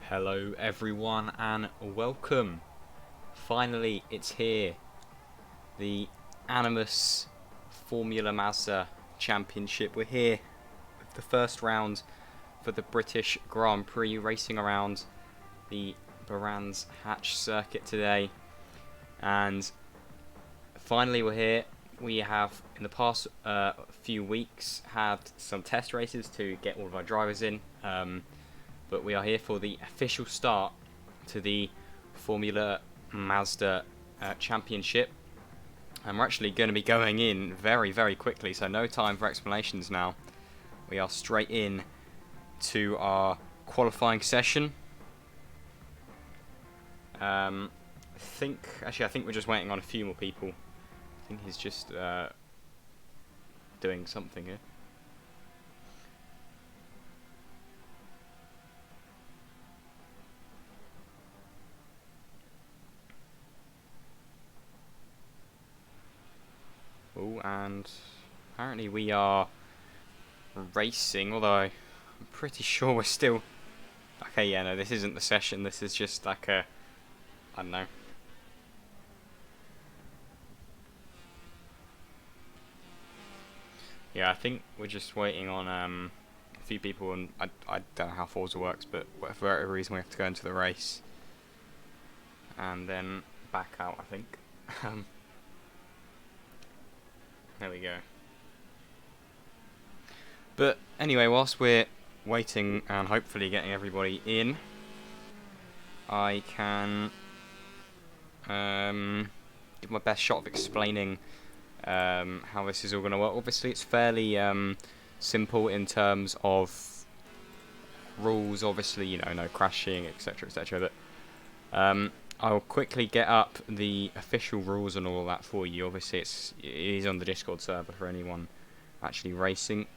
Hello everyone and welcome. Finally it's here. The Animus Formula Mazda Championship. We're here with the first round for the British Grand Prix, racing around the Brands Hatch circuit today. And finally we're here. We have in the past few weeks had some test races to get all of our drivers in. But we are here for the official start to the Formula Mazda Championship. And we're actually going to be going in very, very quickly, so no time for explanations now. We are straight in to our qualifying session. I think we're just waiting on a few more people. I think he's just doing something here. Oh, and apparently we are racing, although I'm pretty sure we're still... Okay, yeah, no, this isn't the session, this is just like a... I don't know. Yeah, I think we're just waiting on a few people, and I don't know how Forza works, but for whatever reason we have to go into the race. And then back out, I think. There we go. But anyway, whilst we're waiting and hopefully getting everybody in, I can give my best shot of explaining how this is all going to work. Obviously, it's fairly simple in terms of rules. Obviously, you know, no crashing, etc., etc. But I'll quickly get up the official rules and all that for you. Obviously, it is on the Discord server for anyone actually racing.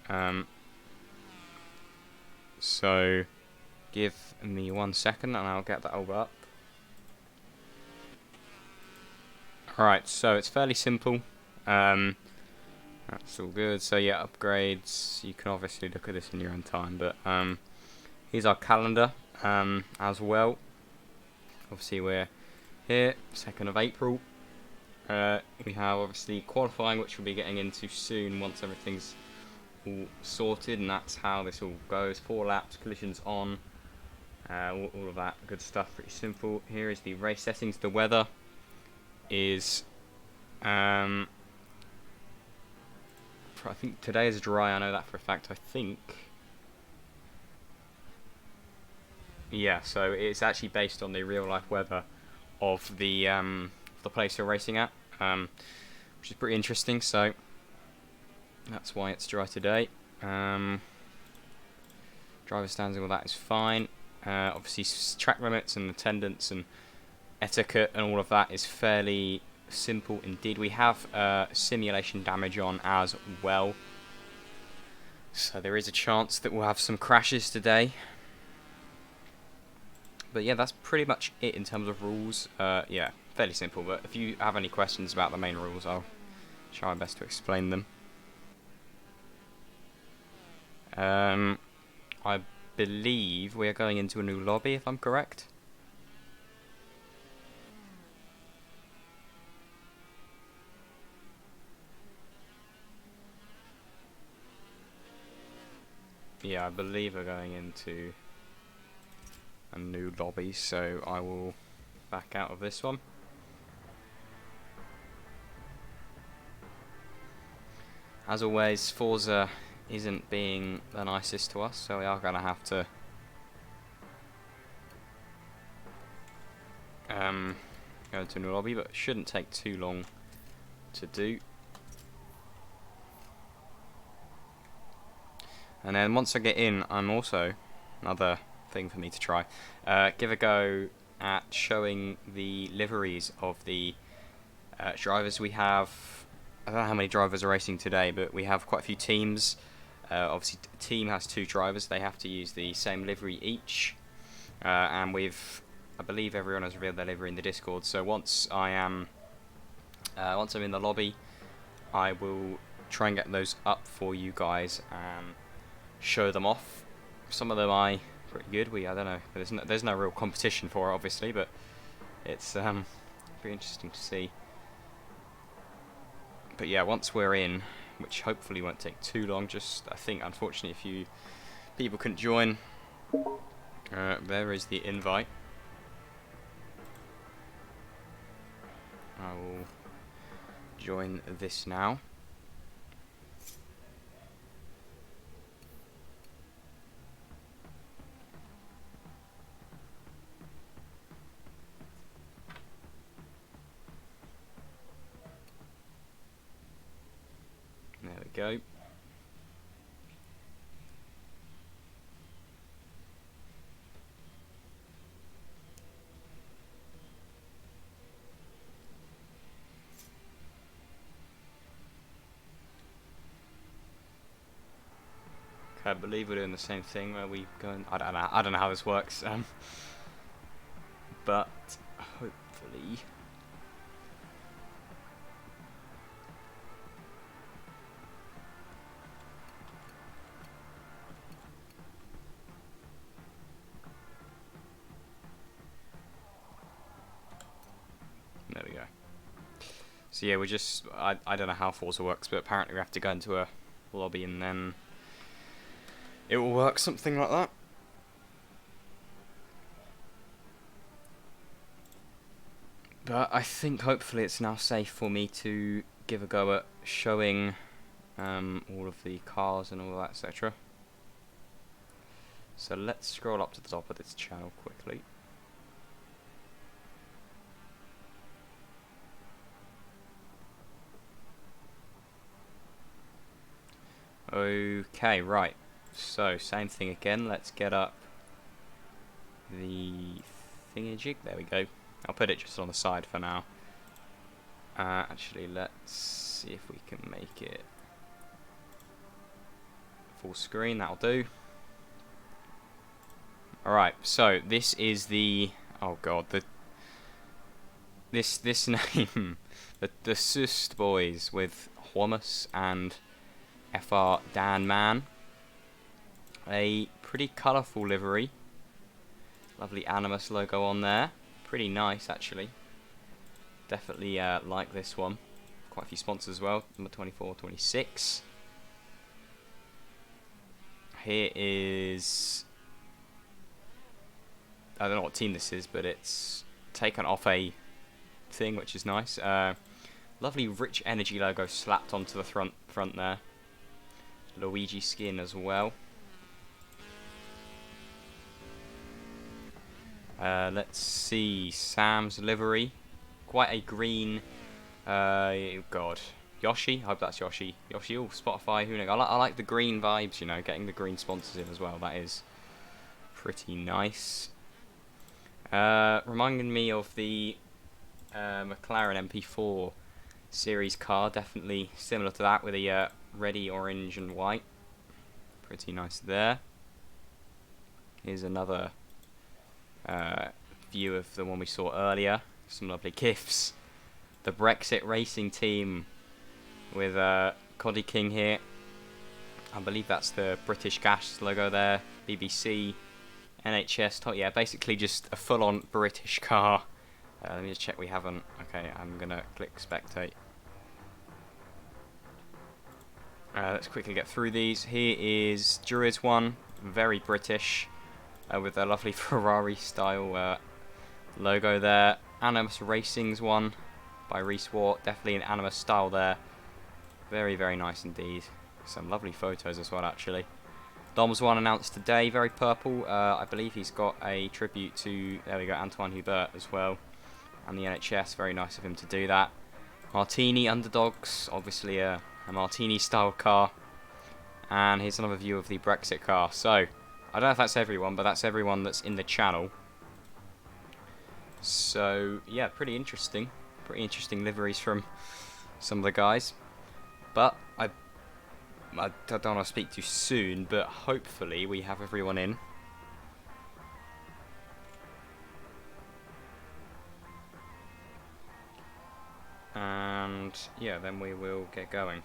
So, give me 1 second and I'll get that all up. Alright, so it's fairly simple. That's all good. So yeah, upgrades. You can obviously look at this in your own time, but here's our calendar as well. Obviously we're here, 2nd of April. We have obviously qualifying, which we'll be getting into soon once everything's all sorted, and that's how this all goes. 4 laps, collisions on, all of that good stuff, pretty simple. Here is the race settings. The weather is, I think today is dry, I know that for a fact, I think. Yeah, so it's actually based on the real life weather of the place you're racing at, which is pretty interesting. So that's why it's dry today. Driver stands, all that is fine. Obviously, track limits and attendance and etiquette and all of that is fairly simple indeed. We have simulation damage on as well, so there is a chance that we'll have some crashes today. But yeah, that's pretty much it in terms of rules. Yeah, fairly simple, but if you have any questions about the main rules, I'll try my best to explain them. I believe we are going into a new lobby, if I'm correct. Yeah, I believe we're going into a new lobby, so I will back out of this one. As always, Forza isn't being the nicest to us, so we are going to have to go into a new lobby, but it shouldn't take too long to do. And then once I get in, I'm also, another thing for me to try, give a go at showing the liveries of the drivers we have. I don't know how many drivers are racing today, but we have quite a few teams. Obviously, the team has 2 drivers. They have to use the same livery each, and I believe everyone has revealed their livery in the Discord. So once I'm in the lobby, I will try and get those up for you guys and show them off. Some of them I pretty good. I don't know, there's no real competition for it, obviously, but it's pretty interesting to see. But yeah, once we're in, which hopefully won't take too long, I think unfortunately a few people couldn't join. There is the invite. I will join this now. There we go. I believe we're doing the same thing where we go and I don't know how this works, but hopefully there we go. So yeah, I don't know how Forza works, but apparently we have to go into a lobby and then it will work, something like that. But I think hopefully it's now safe for me to give a go at showing all of the cars and all that, etc. So let's scroll up to the top of this channel quickly. Okay, right. So, same thing again. Let's get up the thingamajig. There we go. I'll put it just on the side for now. Actually, let's see if we can make it full screen. That'll do. Alright, so this is the... oh god, this name. the Sust boys with Hummus and FR Dan Man. A pretty colourful livery. Lovely Animus logo on there. Pretty nice, actually. Definitely like this one. Quite a few sponsors as well. Number 24, 26. Here is... I don't know what team this is, but it's taken off a thing, which is nice. Lovely Rich Energy logo slapped onto the front there. Luigi skin as well. Let's see, Sam's livery. Quite a green, god, Yoshi, I hope that's Yoshi. Yoshi, oh, Spotify, who knows. I like the green vibes, you know, getting the green sponsors in as well. That is pretty nice. Reminding me of the McLaren MP4 series car, definitely similar to that with a reddy, orange and white. Pretty nice there. Here's another view of the one we saw earlier. Some lovely gifs. The Brexit racing team with Coddy King here. I believe that's the British Gas logo there. BBC, NHS. Yeah, basically just a full-on British car. Let me just check we haven't. Okay, I'm gonna click spectate. Let's quickly get through these. Here is Druid's one, very British, with a lovely Ferrari style logo there. Animus Racing's one by Reese Watt, definitely an Animus style there. Very, very nice indeed. Some lovely photos as well, actually. Dom's one announced today, very purple. I believe he's got a tribute to, there we go, Antoine Hubert as well, and the NHS. Very nice of him to do that. Martini Underdogs, obviously a Martini style car. And here's another view of the Brexit car. So, I don't know if that's everyone, but that's everyone that's in the channel. So, yeah, pretty interesting. Pretty interesting liveries from some of the guys. But, I don't want to speak too soon, but hopefully we have everyone in. And, yeah, then we will get going.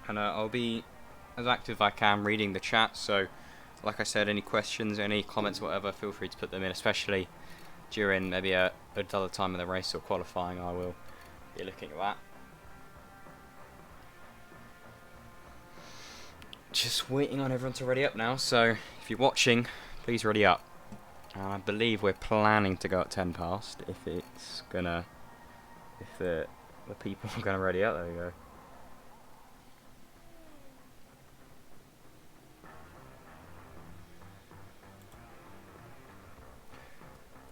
and I'll be as active as I can reading the chat. So, like I said, any questions, any comments, whatever, feel free to put them in, especially during maybe another time in the race or qualifying. I will be looking at that. Just waiting on everyone to ready up now, so if you're watching, please ready up. And I believe we're planning to go at 10 past if the people are gonna ready up. There we go.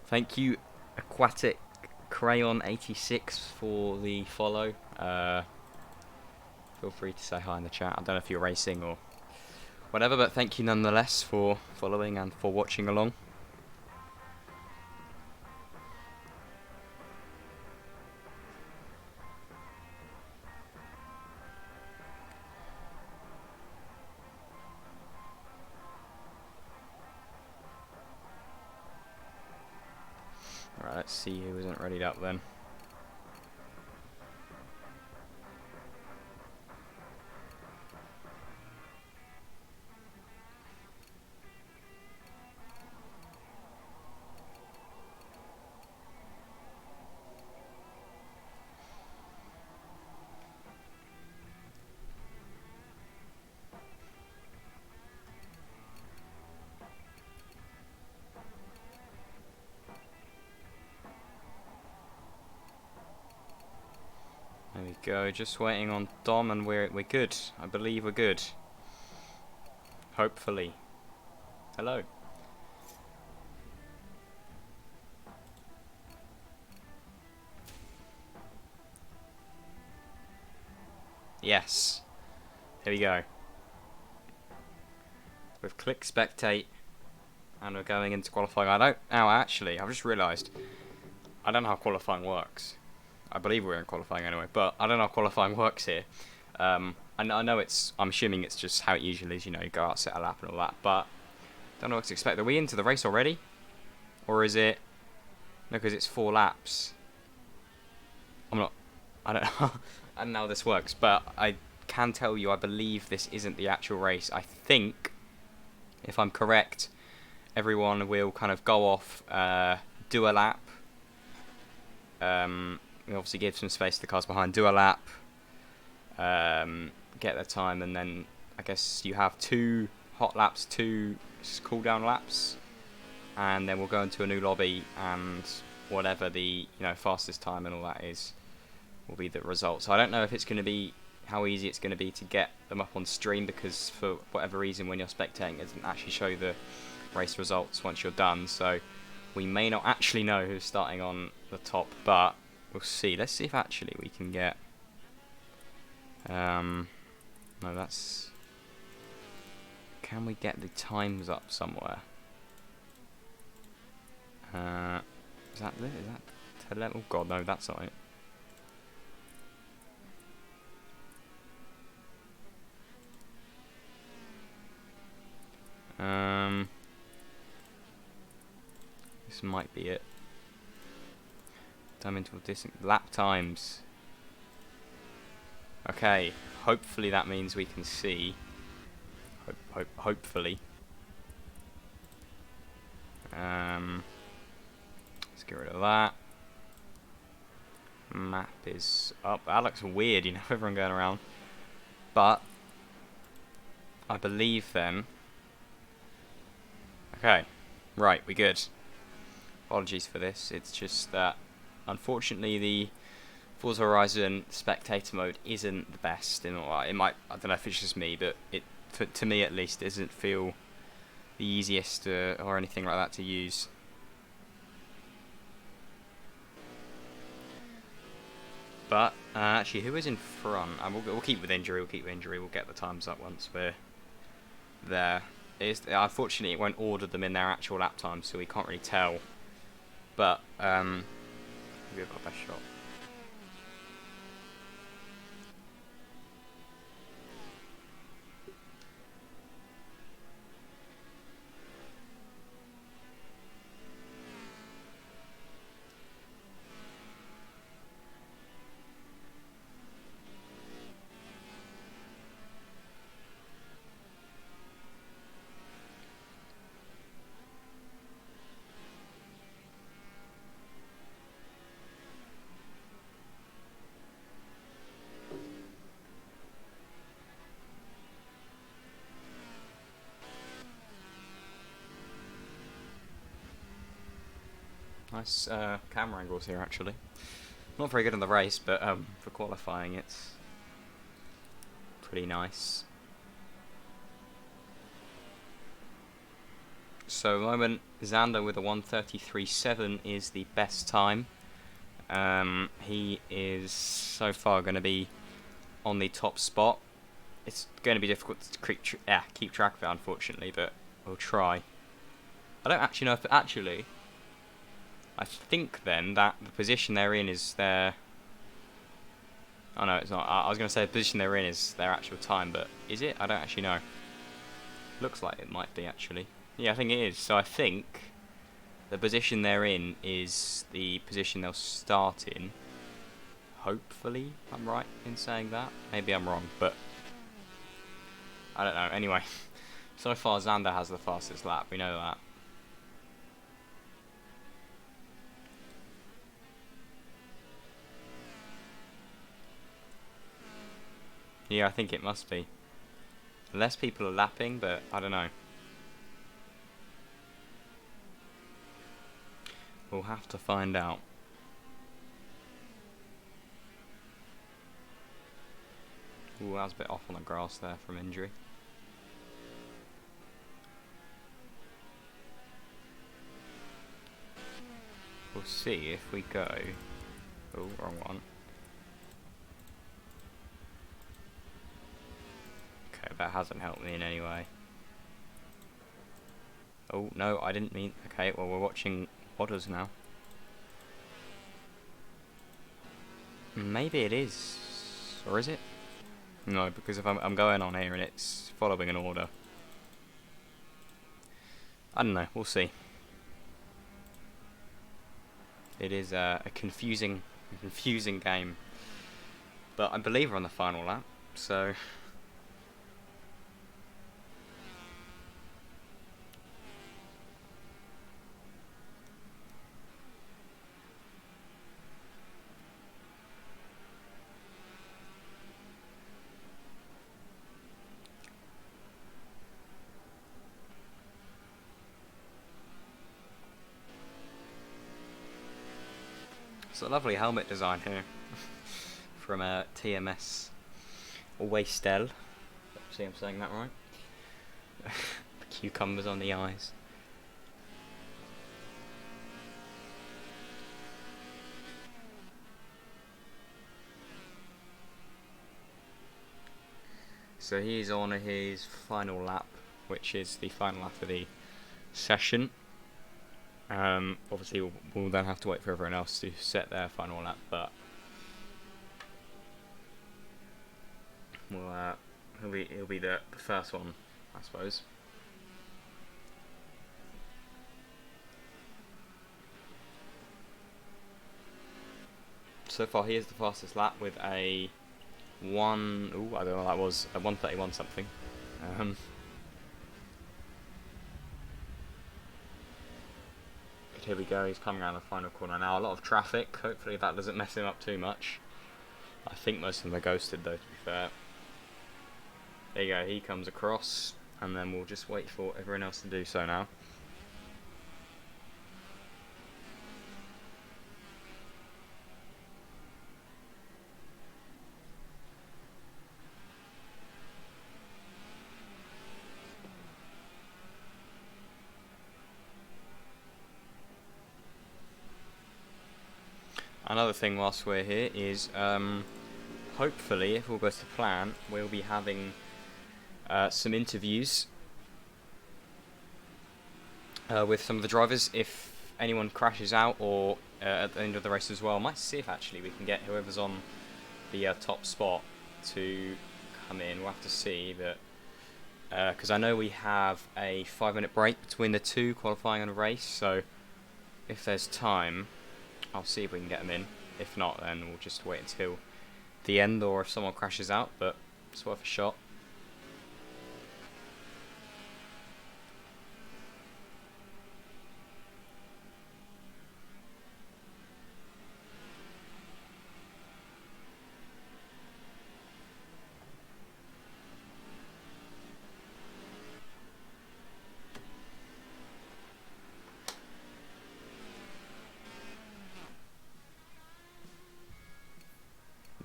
Thank you, Aquatic Crayon 86, for the follow. Feel free to say hi in the chat. I don't know if you're racing or whatever, but thank you nonetheless for following and for watching along. Alright, let's see who isn't readied up then. There we go, just waiting on Dom, and we're good. I believe we're good. Hopefully. Hello. Yes. Here we go. We've clicked spectate, and we're going into qualifying. Actually, I've just realised, I don't know how qualifying works. I believe we're in qualifying anyway, but I don't know how qualifying works here. I know I'm assuming it's just how it usually is, you know, you go out, set a lap and all that, but don't know what to expect. Are we into the race already? Or is it... No, because it's 4 laps. I don't know. I don't know how this works, but I can tell you I believe this isn't the actual race. I think, if I'm correct, everyone will kind of go off, do a lap. We obviously give some space to the cars behind, do a lap, get their time, and then I guess you have 2 hot laps, 2 cool down laps, and then we'll go into a new lobby, and whatever the fastest time and all that is will be the result. So I don't know if it's going to be how easy it's going to be to get them up on stream, because for whatever reason when you're spectating it doesn't actually show the race results once you're done, so we may not actually know who's starting on the top, but we'll see. Let's see if actually we can get... no, that's... Can we get the times up somewhere? Is that it? Is that 10? Oh god, no, that's not it. This might be it. Time interval distance, lap times. Okay, hopefully that means we can see. Hopefully. Let's get rid of that. Map is up. That looks weird, you know, everyone going around. But I believe then. Okay, right, we're good. Apologies for this. It's just that unfortunately the Forza Horizon spectator mode isn't the best. It might, I don't know if it's just me, but it, to me at least, doesn't feel the easiest or anything like that to use. But actually, who is in front? We'll keep with injury. We'll get the times up once we're there. Unfortunately, it won't order them in their actual lap time, so we can't really tell. But maybe I've got a best shot. Nice camera angles here, actually. Not very good in the race, but for qualifying, it's pretty nice. So, at the moment, Xander with a 1:33.7 is the best time. He is so far going to be on the top spot. It's going to be difficult to keep track of it, unfortunately, but we'll try. I don't actually know if I think then that the position they're in is their... Oh no, it's not. I was going to say the position they're in is their actual time, but is it? I don't actually know. Looks like it might be, actually. Yeah, I think it is. So I think the position they're in is the position they'll start in. Hopefully I'm right in saying that. Maybe I'm wrong, but I don't know. Anyway, so far Xander has the fastest lap. We know that. Yeah, I think it must be. Less people are lapping, but I don't know. We'll have to find out. Ooh, that was a bit off on the grass there from injury. We'll see if we go... Oh, wrong one. Okay, that hasn't helped me in any way. Oh, no, I didn't mean... Okay, well, we're watching Otters now. Maybe it is. Or is it? No, because if I'm going on here and it's following an order. I don't know, we'll see. It is a confusing game. But I believe we're on the final lap, so... It's a lovely helmet design here from TMS or Wastel. See, I'm saying that right. The cucumbers on the eyes. So he's on his final lap, which is the final lap of the session. Obviously we'll then have to wait for everyone else to set their final lap, but he'll be the first one, I suppose. So far he is the fastest lap with a I don't know what that was, a 1:31 something. Here we go, he's coming around the final corner now. A lot of traffic, hopefully that doesn't mess him up too much. I think most of them are ghosted though, to be fair. There you go, he comes across, and then we'll just wait for everyone else to do so now. Another thing whilst we're here is, hopefully, if all goes to plan, we'll be having some interviews with some of the drivers if anyone crashes out, or at the end of the race as well. I might see if actually we can get whoever's on the top spot to come in. We'll have to see, but because I know we have a 5-minute break between the two, qualifying and a race, so if there's time, I'll see if we can get them in. If not, then we'll just wait until the end, or if someone crashes out, but it's worth a shot.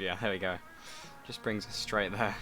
Yeah, there we go. Just brings us straight there.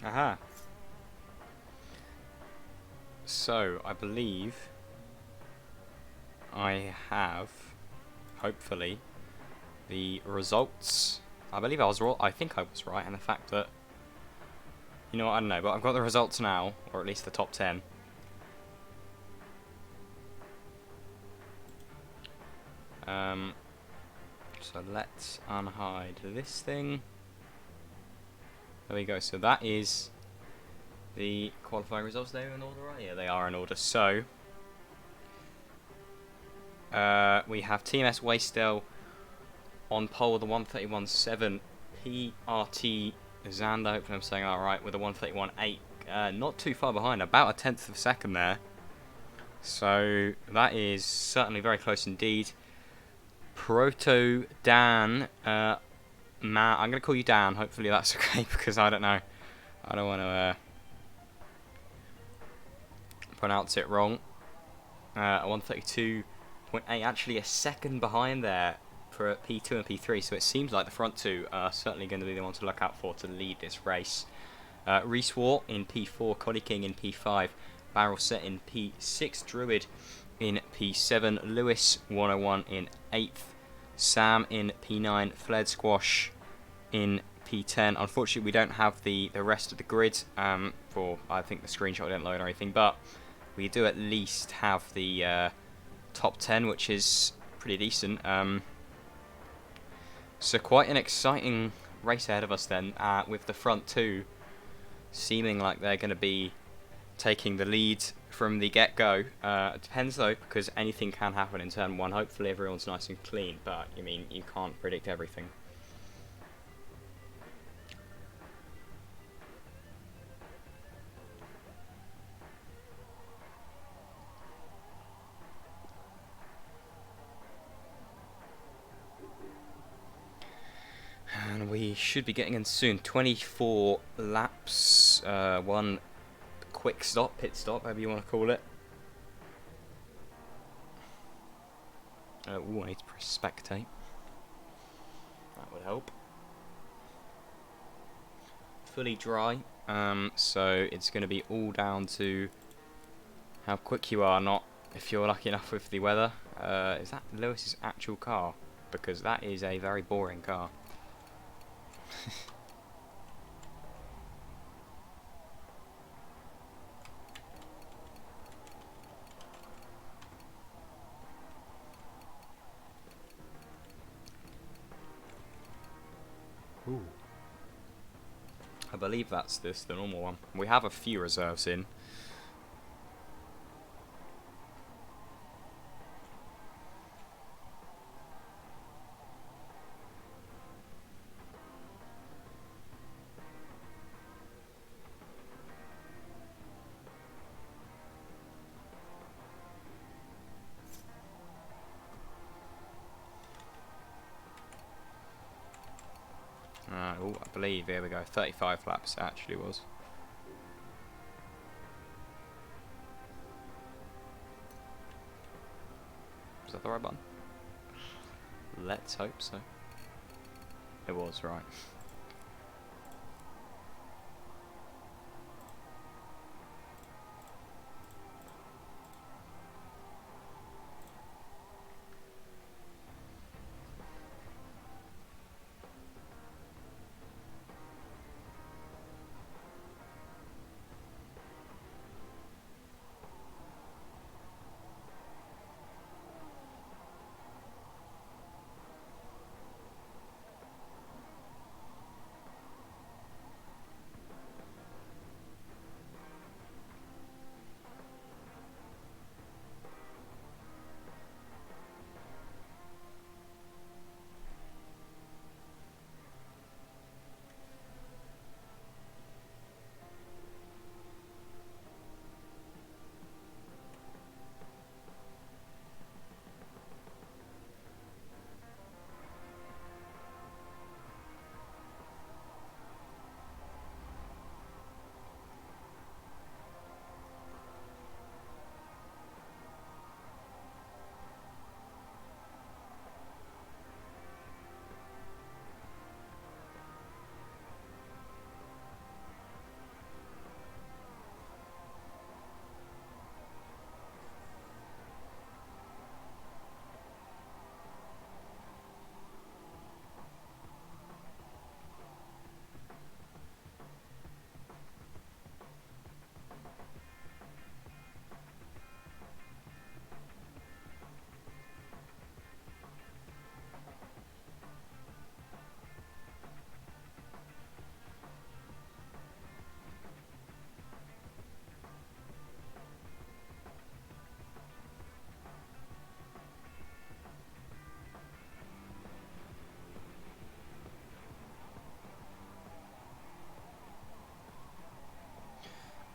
Aha. So, I believe I have, hopefully, the results. I believe I was right. I think I was right, and the fact that, you know what, I don't know, but I've got the results now, or at least the top 10. So let's unhide this thing. There we go. So that is the qualifying results. They're in order, right? Yeah, they are in order. So we have TMS Waysdale on pole with a 131.7. PRT Xander, hopefully I'm saying that right, with a 131.8. Not too far behind, about a tenth of a second there. So that is certainly very close indeed. Proto Dan, I'm going to call you Dan, hopefully that's okay, because I don't know. I don't want to pronounce it wrong. 132.8, actually a second behind there for P2 and P3, so it seems like the front two are certainly going to be the ones to look out for to lead this race. Reese Waugh in P4, Coddy King in P5, Barrel Set in P6, Druid in P7, Lewis 101 in 8th, Sam in P9, Fled Squash in P10. Unfortunately, we don't have the rest of the grid for, I think the screenshot didn't load or anything, but we do at least have the top 10, which is pretty decent. So quite an exciting race ahead of us then, with the front two seeming like they're going to be taking the lead from the get-go. It depends though, because anything can happen in turn one. Hopefully everyone's nice and clean, but I mean, you can't predict everything. And we should be getting in soon. 24 laps, one quick stop, pit stop, however you want to call it. Ooh, I need to press spectate. That would help. Fully dry, so it's going to be all down to how quick you are, not if you're lucky enough with the weather. Is that Lewis's actual car? Because that is a very boring car. Ooh. I believe that's the normal one. We have a few reserves in. Oh, I believe, here we go, 35 laps actually was. Is that the right button? Let's hope so. It was, right.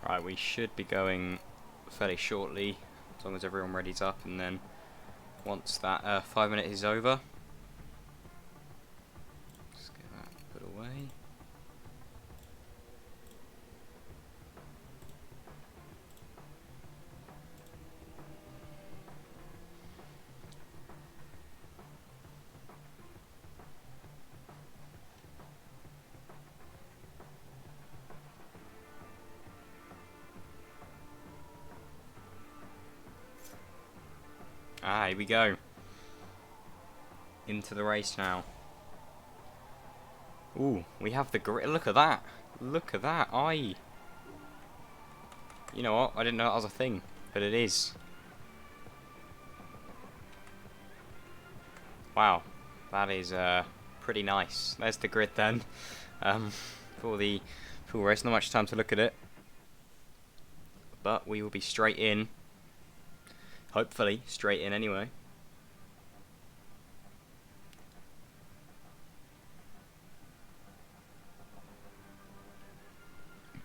Right, we should be going fairly shortly, as long as everyone readies up, and then once that 5 minutes is over, just get that put away. Ah, here we go. Into the race now. Ooh, we have the grid. Look at that. Look at that. You know what? I didn't know that was a thing, but it is. Wow, that is pretty nice. There's the grid then. For the full race, not much time to look at it, but we will be straight in. Hopefully, straight in anyway.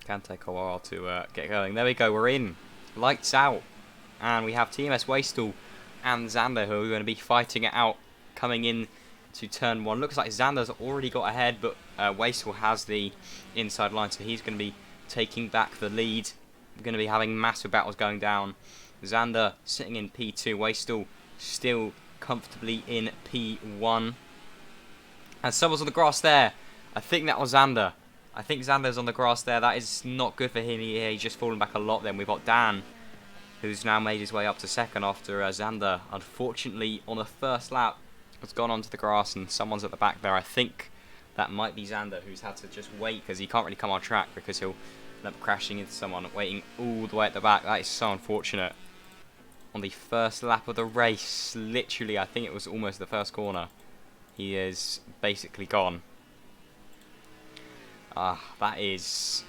Can take a while to get going. There we go, we're in. Lights out. And we have TMS Wastel and Xander who are going to be fighting it out coming in to turn 1. Looks like Xander's already got ahead, but Wastel has the inside line, so he's going to be taking back the lead. We're going to be having massive battles going down. Xander sitting in P2, Wastel still comfortably in P1. And someone's on the grass there. I think that was Xander. I think Xander's on the grass there. That is not good for him. He's just fallen back a lot then. We've got Dan, who's now made his way up to second after Xander, unfortunately, on the first lap, has gone onto the grass and someone's at the back there. I think that might be Xander, who's had to just wait because he can't really come on track because he'll end up crashing into someone waiting all the way at the back. That is so unfortunate. On the first lap of the race, literally, I think it was almost the first corner, he is basically gone. That is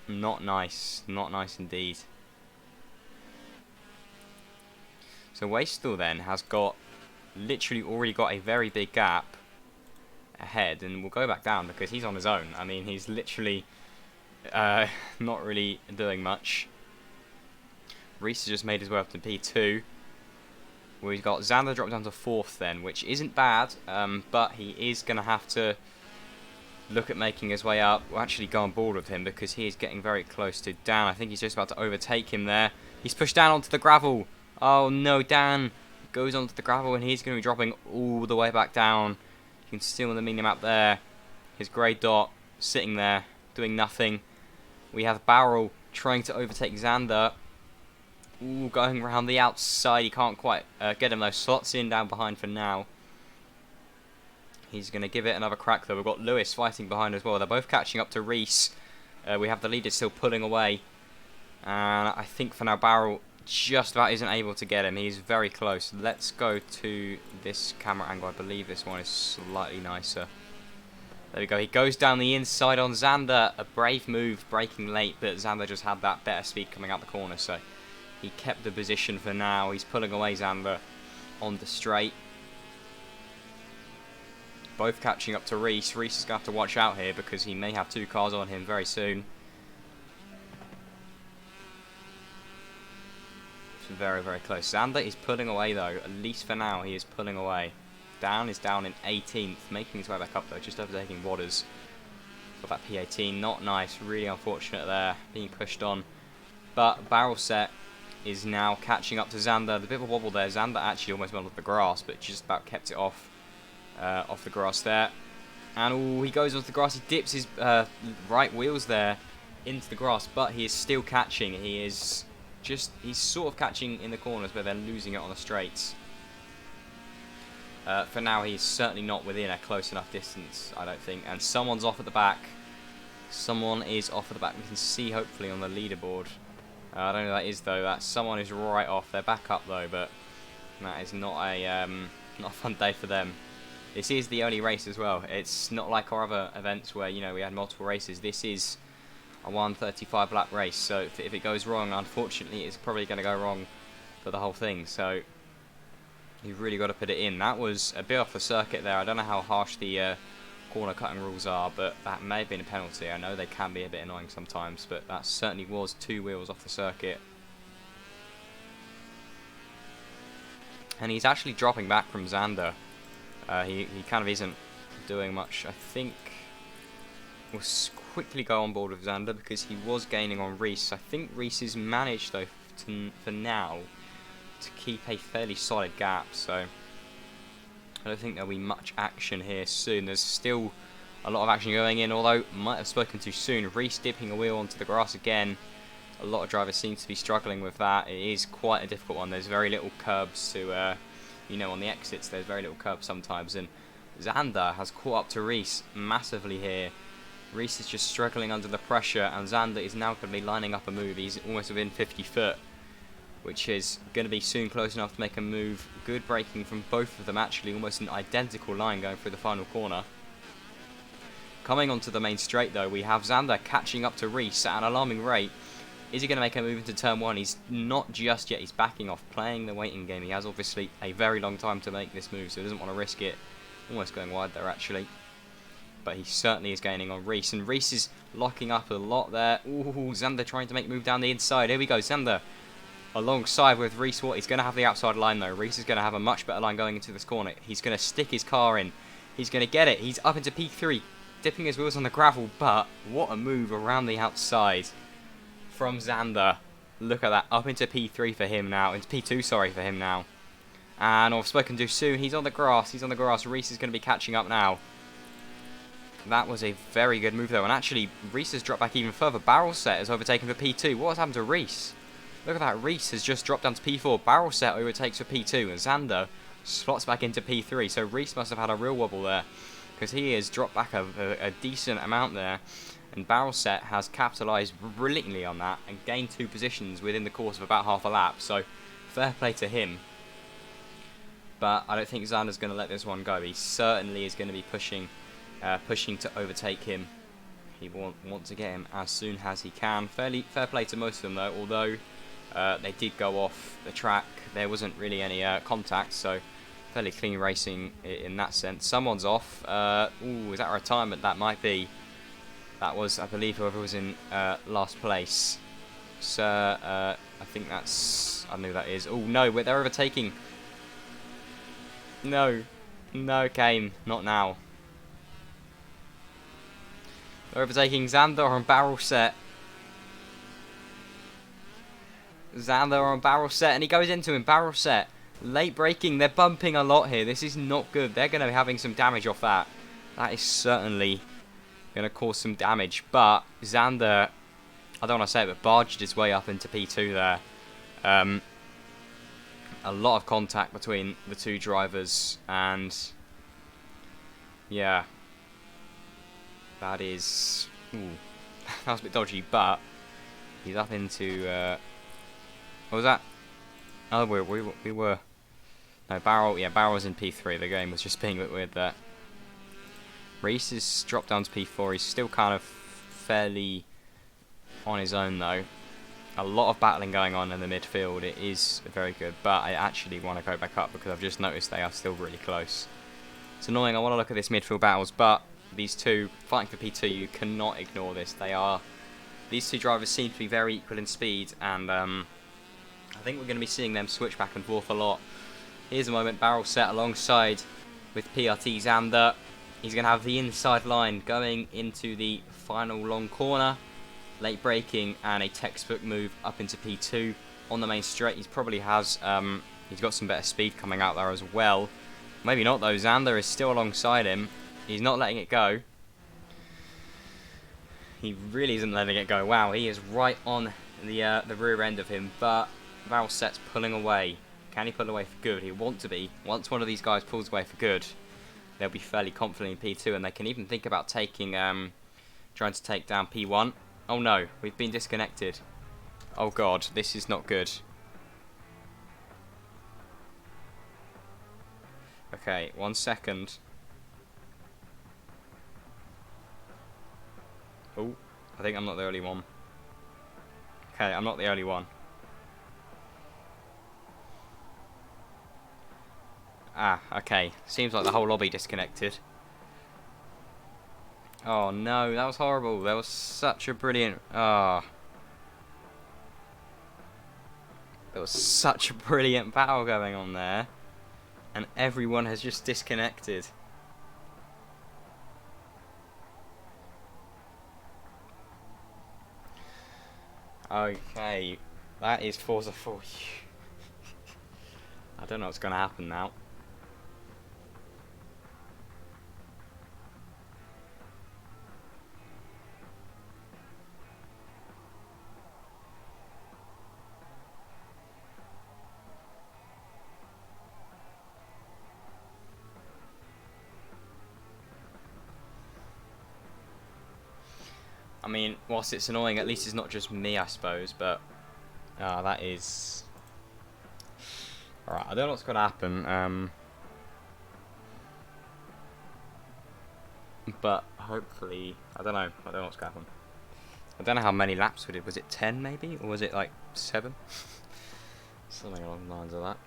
not nice. Not nice indeed. So Wastel then has got literally already got a very big gap ahead, and we'll go back down because he's on his own. I mean, he's literally not really doing much. Reese has just made his way up to P2. We've got Xander dropped down to 4th then, which isn't bad, but he is going to have to look at making his way up. We'll actually go on board with him because he is getting very close to Dan. I think he's just about to overtake him there. He's pushed down onto the gravel. Oh no, Dan goes onto the gravel and he's going to be dropping all the way back down. You can see on the mini map there, his grey dot sitting there, doing nothing. We have Barrel trying to overtake Xander. Ooh, going around the outside. He can't quite get him though. Slots in down behind for now. He's going to give it another crack though. We've got Lewis fighting behind as well. They're both catching up to Reese. We have the leader still pulling away. And I think for now Barrel just about isn't able to get him. He's very close. Let's go to this camera angle. I believe this one is slightly nicer. There we go. He goes down the inside on Xander. A brave move, braking late, but Xander just had that better speed coming out the corner, so he kept the position for now. He's pulling away Xander on the straight. Both catching up to Reese. Reese is going to have to watch out here because he may have 2 cars on him very soon. It's very, very close. Xander is pulling away though. At least for now, he is pulling away. Down is down in 18th, making his way back up though, just overtaking Waters. Got that P18, not nice, really unfortunate there, being pushed on. But Barrel Set is now catching up to Xander. The bit of a wobble there. Xander actually almost went off the grass, but just about kept it off the grass there. And ooh, he goes onto the grass. He dips his right wheels there into the grass, but he is still catching. He's sort of catching in the corners, but then losing it on the straights. For now, he's certainly not within a close enough distance, I don't think. And someone's off at the back. Someone is off at the back. We can see hopefully on the leaderboard. I don't know who that is though. That someone is right off. They're back up though, but that is not a fun day for them. This is the only race as well. It's not like our other events where we had multiple races. This is a 1:35 lap race. So if it goes wrong, unfortunately, it's probably going to go wrong for the whole thing. So you've really got to put it in. That was a bit off the circuit there. I don't know how harsh the corner cutting rules are, but that may have been a penalty. I know they can be a bit annoying sometimes, but that certainly was 2 wheels off the circuit. And he's actually dropping back from Xander. He kind of isn't doing much. I think we'll quickly go on board with Xander because he was gaining on Reese. I think Reese has managed though for now to keep a fairly solid gap, so I don't think there'll be much action here soon. There's still a lot of action going in, although might have spoken too soon. Reese dipping a wheel onto the grass again. A lot of drivers seem to be struggling with that. It is quite a difficult one. There's very little curbs to, on the exits there's very little curbs sometimes, and Xander has caught up to Reese massively here. Reese is just struggling under the pressure, and Xander is now going to be lining up a move. He's almost within 50 foot. Which is going to be soon close enough to make a move. Good braking from both of them, actually almost an identical line going through the final corner. Coming onto the main straight though, we have Xander catching up to Reese at an alarming rate. Is he going to make a move into turn 1? He's not just yet, he's backing off, playing the waiting game. He has obviously a very long time to make this move, so he doesn't want to risk it. Almost going wide there actually. But he certainly is gaining on Reese, and Reese is locking up a lot there. Ooh, Xander trying to make a move down the inside. Here we go, Xander alongside with Reese. He's going to have the outside line though. Reese is going to have a much better line going into this corner. He's going to stick his car in. He's going to get it. He's up into P3, dipping his wheels on the gravel, but what a move around the outside from Xander. Look at that, up into P3 for him now, into P2, sorry, for him now. And I've spoken too soon. He's on the grass. Reese is going to be catching up now. That was a very good move though, and actually Reese has dropped back even further. Barrel Set has overtaken for P2. What has happened to Reese? Look at that, Reese has just dropped down to P4. Barrel Set overtakes for P2, and Xander slots back into P3. So Reese must have had a real wobble there, because he has dropped back a decent amount there. And Barrel Set has capitalised brilliantly on that and gained 2 positions within the course of about half a lap. So fair play to him. But I don't think Xander's going to let this one go. He certainly is going to be pushing to overtake him. He wants to get him as soon as he can. Fair play to most of them though, although they did go off the track. There wasn't really any contact, so fairly clean racing in that sense. Someone's off. Ooh, is that a retirement? That might be. That was, I believe, whoever was in last place. Sir, I think that's. I know who that is. Oh no, they're overtaking. No, Kane, not now. They're overtaking Xander on Barrel Set. Xander on Barrel Set, and he goes into him. Barrel Set Late braking, they're bumping a lot here. This is not good. They're going to be having some damage off that. That is certainly going to cause some damage. But Xander, I don't want to say it, but barged his way up into P2 there. A lot of contact between the two drivers, and yeah, that is, ooh, that was a bit dodgy, but he's up into, what was that? Oh, we were, no, Barrel was in P3, the game was just being a bit weird there. Reese has dropped down to P4, he's still kind of fairly on his own though. A lot of battling going on in the midfield. It is very good, but I actually want to go back up because I've just noticed they are still really close. It's annoying. I want to look at this midfield battles, but these two fighting for P2, you cannot ignore this. These two drivers seem to be very equal in speed, and I think we're going to be seeing them switch back and forth a lot. Here's a moment. Barrel set alongside with PRT Xander. He's going to have the inside line going into the final long corner. Late braking and a textbook move up into P2 on the main straight. He probably has, he's got some better speed coming out there as well. Maybe not though. Xander is still alongside him. He's not letting it go. He really isn't letting it go. Wow, he is right on the rear end of him. But Valset's pulling away. Can he pull away for good? He'll want to be. Once one of these guys pulls away for good, they'll be fairly confident in P2, and they can even think about taking, trying to take down P1. Oh no, we've been disconnected. Oh god, this is not good. Okay, 1 second. Oh, I think I'm not the only one. Okay, I'm not the only one. Ah, okay. Seems like the whole lobby disconnected. Oh no, that was horrible. That was such a brilliant... There was such a brilliant battle going on there. And everyone has just disconnected. Okay, that is Forza for you. I don't know what's going to happen now. I mean, whilst it's annoying, at least it's not just me, I suppose, but... that is... Alright, I don't know what's going to happen, but hopefully... I don't know what's going to happen. I don't know how many laps we did. Was it 10 maybe? Or was it like 7? Something along the lines of that.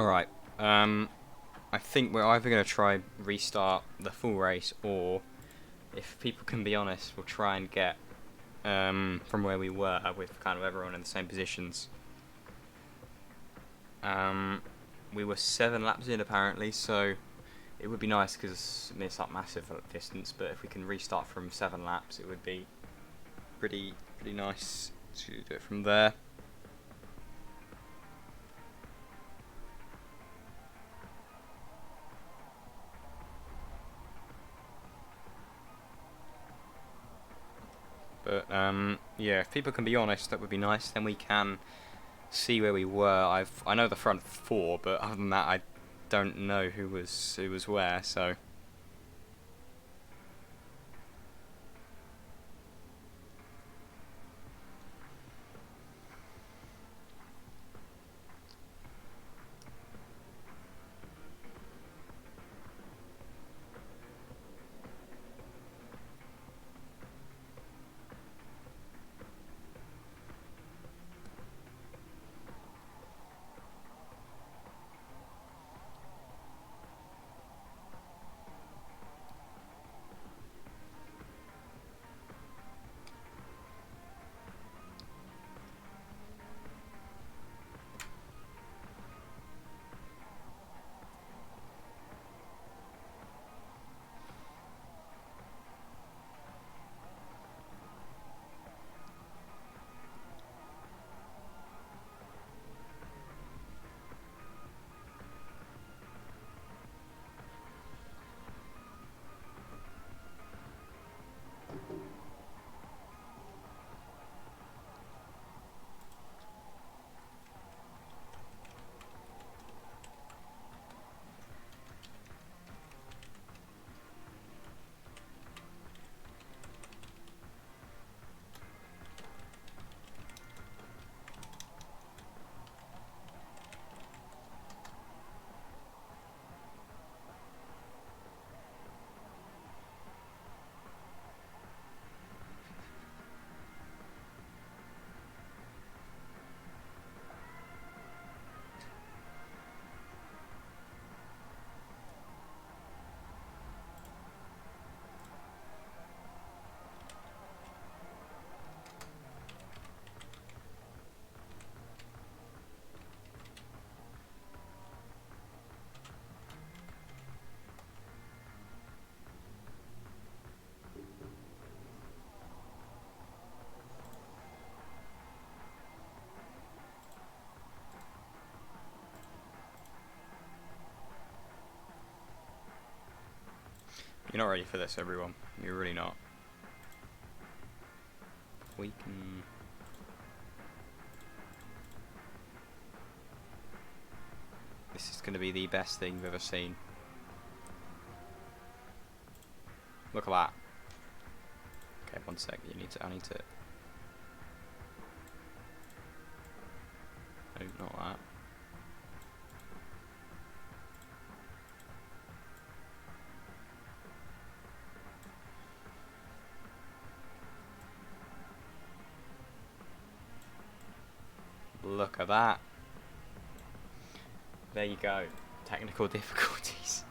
Alright, I think we're either going to try restart the full race, or, if people can be honest, we'll try and get from where we were with kind of everyone in the same positions. We were 7 laps in apparently, so it would be nice because it's not massive distance, but if we can restart from 7 laps, it would be pretty nice to do it from there. But yeah, if people can be honest, that would be nice. Then we can see where we were. I know the front 4, but other than that, I don't know who was where. So. You're not ready for this, everyone. You're really not. We can. This is going to be the best thing you've ever seen. Look at that. Okay, one sec. I need to. No, not that. Look at that. There you go. Technical difficulties.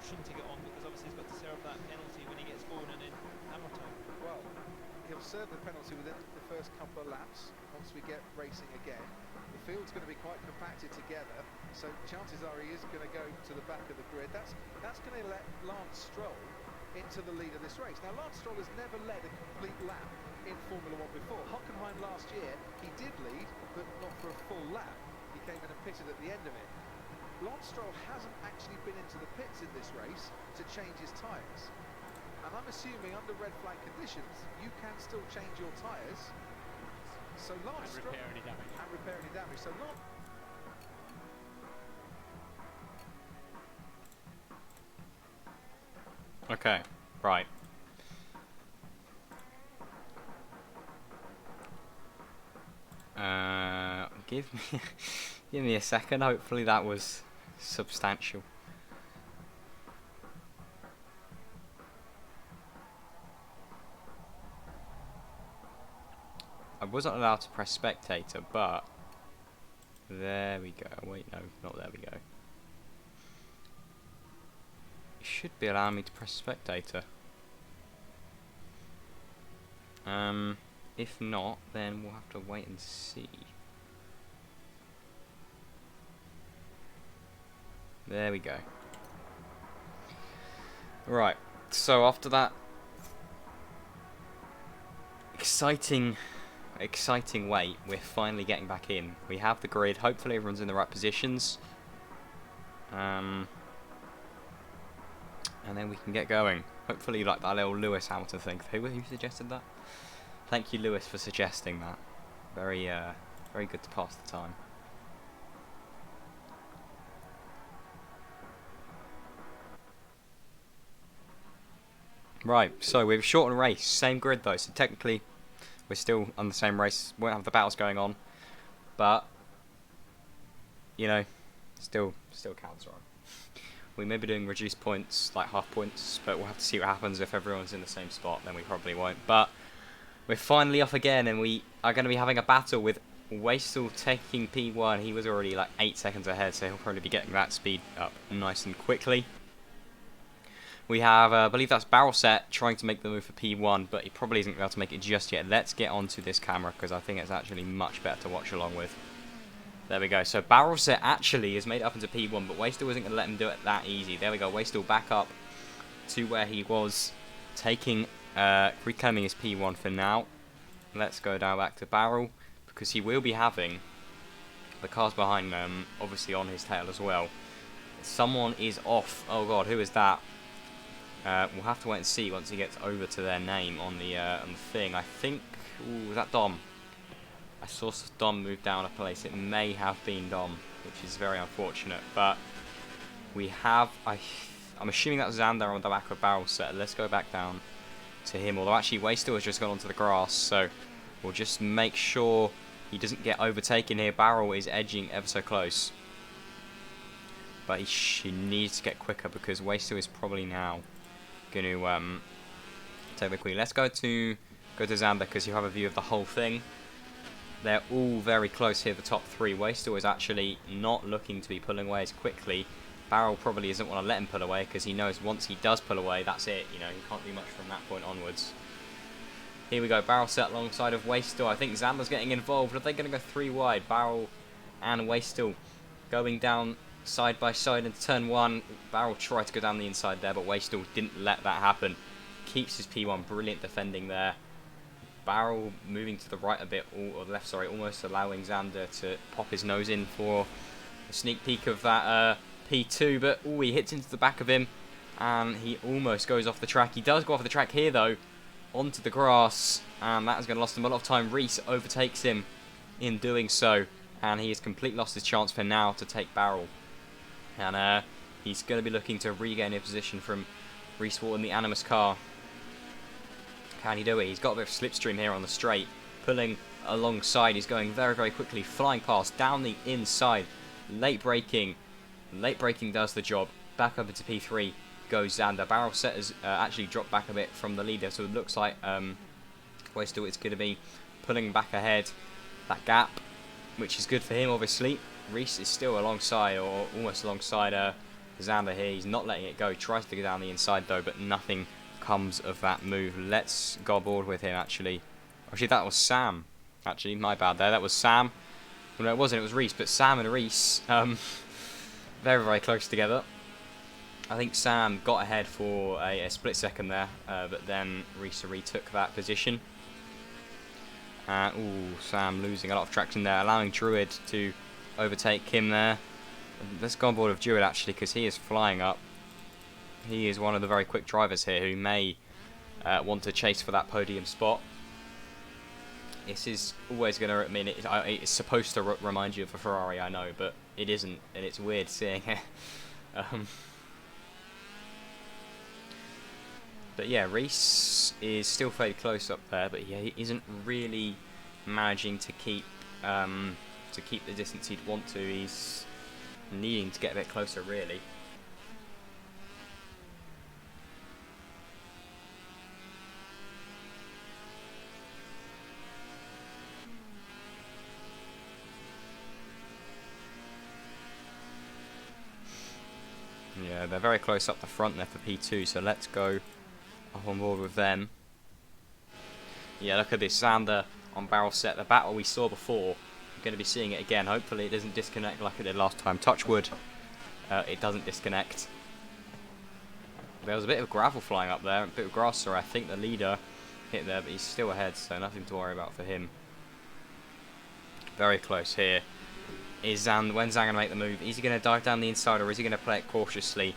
caution to get on, because obviously he's got to serve that penalty when he gets going and in hammer time. Well, he'll serve the penalty within the first couple of laps. Once we get racing again, the field's going to be quite compacted together, so chances are he is going to go to the back of the grid. That's going to let Lance Stroll into the lead of this race. Now, Lance Stroll has never led a complete lap in Formula One before. Hockenheim last year, he did lead, but not for a full lap. He came in and pitted at the end of it. Lance Stroll hasn't actually been into the pits in this race to change his tyres. And I'm assuming under red flag conditions, you can still change your tyres. So Lance Stroll... repair any damage. And repair any damage. So Lance... Okay, right. Give me give me a second. Hopefully that was substantial. I wasn't allowed to press spectator, but there we go. Wait, no, not there we go. It should be allowing me to press spectator. If not, then we'll have to wait and see. There we go. Right, so after that exciting wait, we're finally getting back in. We have the grid, hopefully everyone's in the right positions. And then we can get going. Hopefully like that little Lewis Hamilton thing. Who suggested that? Thank you, Lewis, for suggesting that. Very good to pass the time. Right, so we have a shortened race, same grid though, so technically we're still on the same race, won't have the battles going on, but, you know, still counts, right? We may be doing reduced points, like half points, but we'll have to see what happens. If everyone's in the same spot, then we probably won't. But we're finally off again, and we are going to be having a battle with Wastel taking P1. He was already like 8 seconds ahead, so he'll probably be getting that speed up nice and quickly. We have, I believe that's Barrel Set trying to make the move for P1, but he probably isn't able to make it just yet. Let's get onto this camera, because I think it's actually much better to watch along with. There we go. So Barrel Set actually is made up into P1, but Wastel isn't going to let him do it that easy. There we go. Wastel back up to where he was, taking, reclaiming his P1 for now. Let's go down back to Barrel, because he will be having the cars behind them, obviously on his tail as well. Someone is off. Oh god, who is that? We'll have to wait and see once he gets over to their name on the thing. I think, ooh, was that Dom? I saw Dom move down a place. It may have been Dom, which is very unfortunate. But we have, I'm assuming that was Xander on the back of Barrel Set. Let's go back down to him. Although actually Wastel has just gone onto the grass, so we'll just make sure he doesn't get overtaken here. Barrel is edging ever so close, but he needs to get quicker because Wastel is probably now going to take the queen. Let's go to Xander because you have a view of the whole thing. They're all very close here, the top three. Wastel is actually not looking to be pulling away as quickly. Barrel probably doesn't want to let him pull away because he knows once he does pull away, that's it. You know, he can't do much from that point onwards. Here we go, Barrel Set alongside of Wastel. I think Xander's getting involved. Are they going to go 3 wide? Barrel and Wastel going down side by side into turn 1. Barrel tried to go down the inside there, but Wastel didn't let that happen. Keeps his P1, brilliant defending there. Barrel moving to the right a bit, or the left, sorry, almost allowing Xander to pop his nose in for a sneak peek of that P2, but ooh, he hits into the back of him, and he almost goes off the track. He does go off the track here, though, onto the grass, and that is going to last him a lot of time. Reese overtakes him in doing so, and he has completely lost his chance for now to take Barrel. And he's going to be looking to regain a position from Reese Wall in the Animus car. Can he do it? He's got a bit of slipstream here on the straight, pulling alongside. He's going very, very quickly, flying past, down the inside. Late braking does the job. Back up into P3 goes Xander. Barrel Set has actually dropped back a bit from the leader, so it looks like Wastel is going to be pulling back ahead that gap, which is good for him, obviously. Reese is still alongside, or almost alongside Xander here. He's not letting it go. Tries to go down the inside though, but nothing comes of that move. Let's go aboard with him actually. Actually, that was Sam. Actually, my bad there. That was Sam. Well, no, it wasn't. It was Reese. But Sam and Reese, very, very close together. I think Sam got ahead for a split second there, but then Reese retook that position. Ooh, Sam losing a lot of traction there, allowing Druid to overtake him there. Let's go on board with Druid actually, because he is flying up. He is one of the very quick drivers here who may want to chase for that podium spot. This is always going to, I mean, it's supposed to remind you of a Ferrari, I know, but it isn't, and it's weird seeing it. But yeah, Reese is still fairly close up there, but yeah, he isn't really managing to keep the distance he'd want to. He's needing to get a bit closer, really. Yeah, they're very close up the front there for P2, so let's go up on board with them. Yeah, look at this, Xander on barrel set, the battle we saw before. We're going to be seeing it again. Hopefully it doesn't disconnect like it did last time. Touch wood, it doesn't disconnect. There was a bit of gravel flying up there, a bit of grass, so I think the leader hit there, but he's still ahead, so nothing to worry about for him. Very close here. When's Xander going to make the move? Is he going to dive down the inside, or is he going to play it cautiously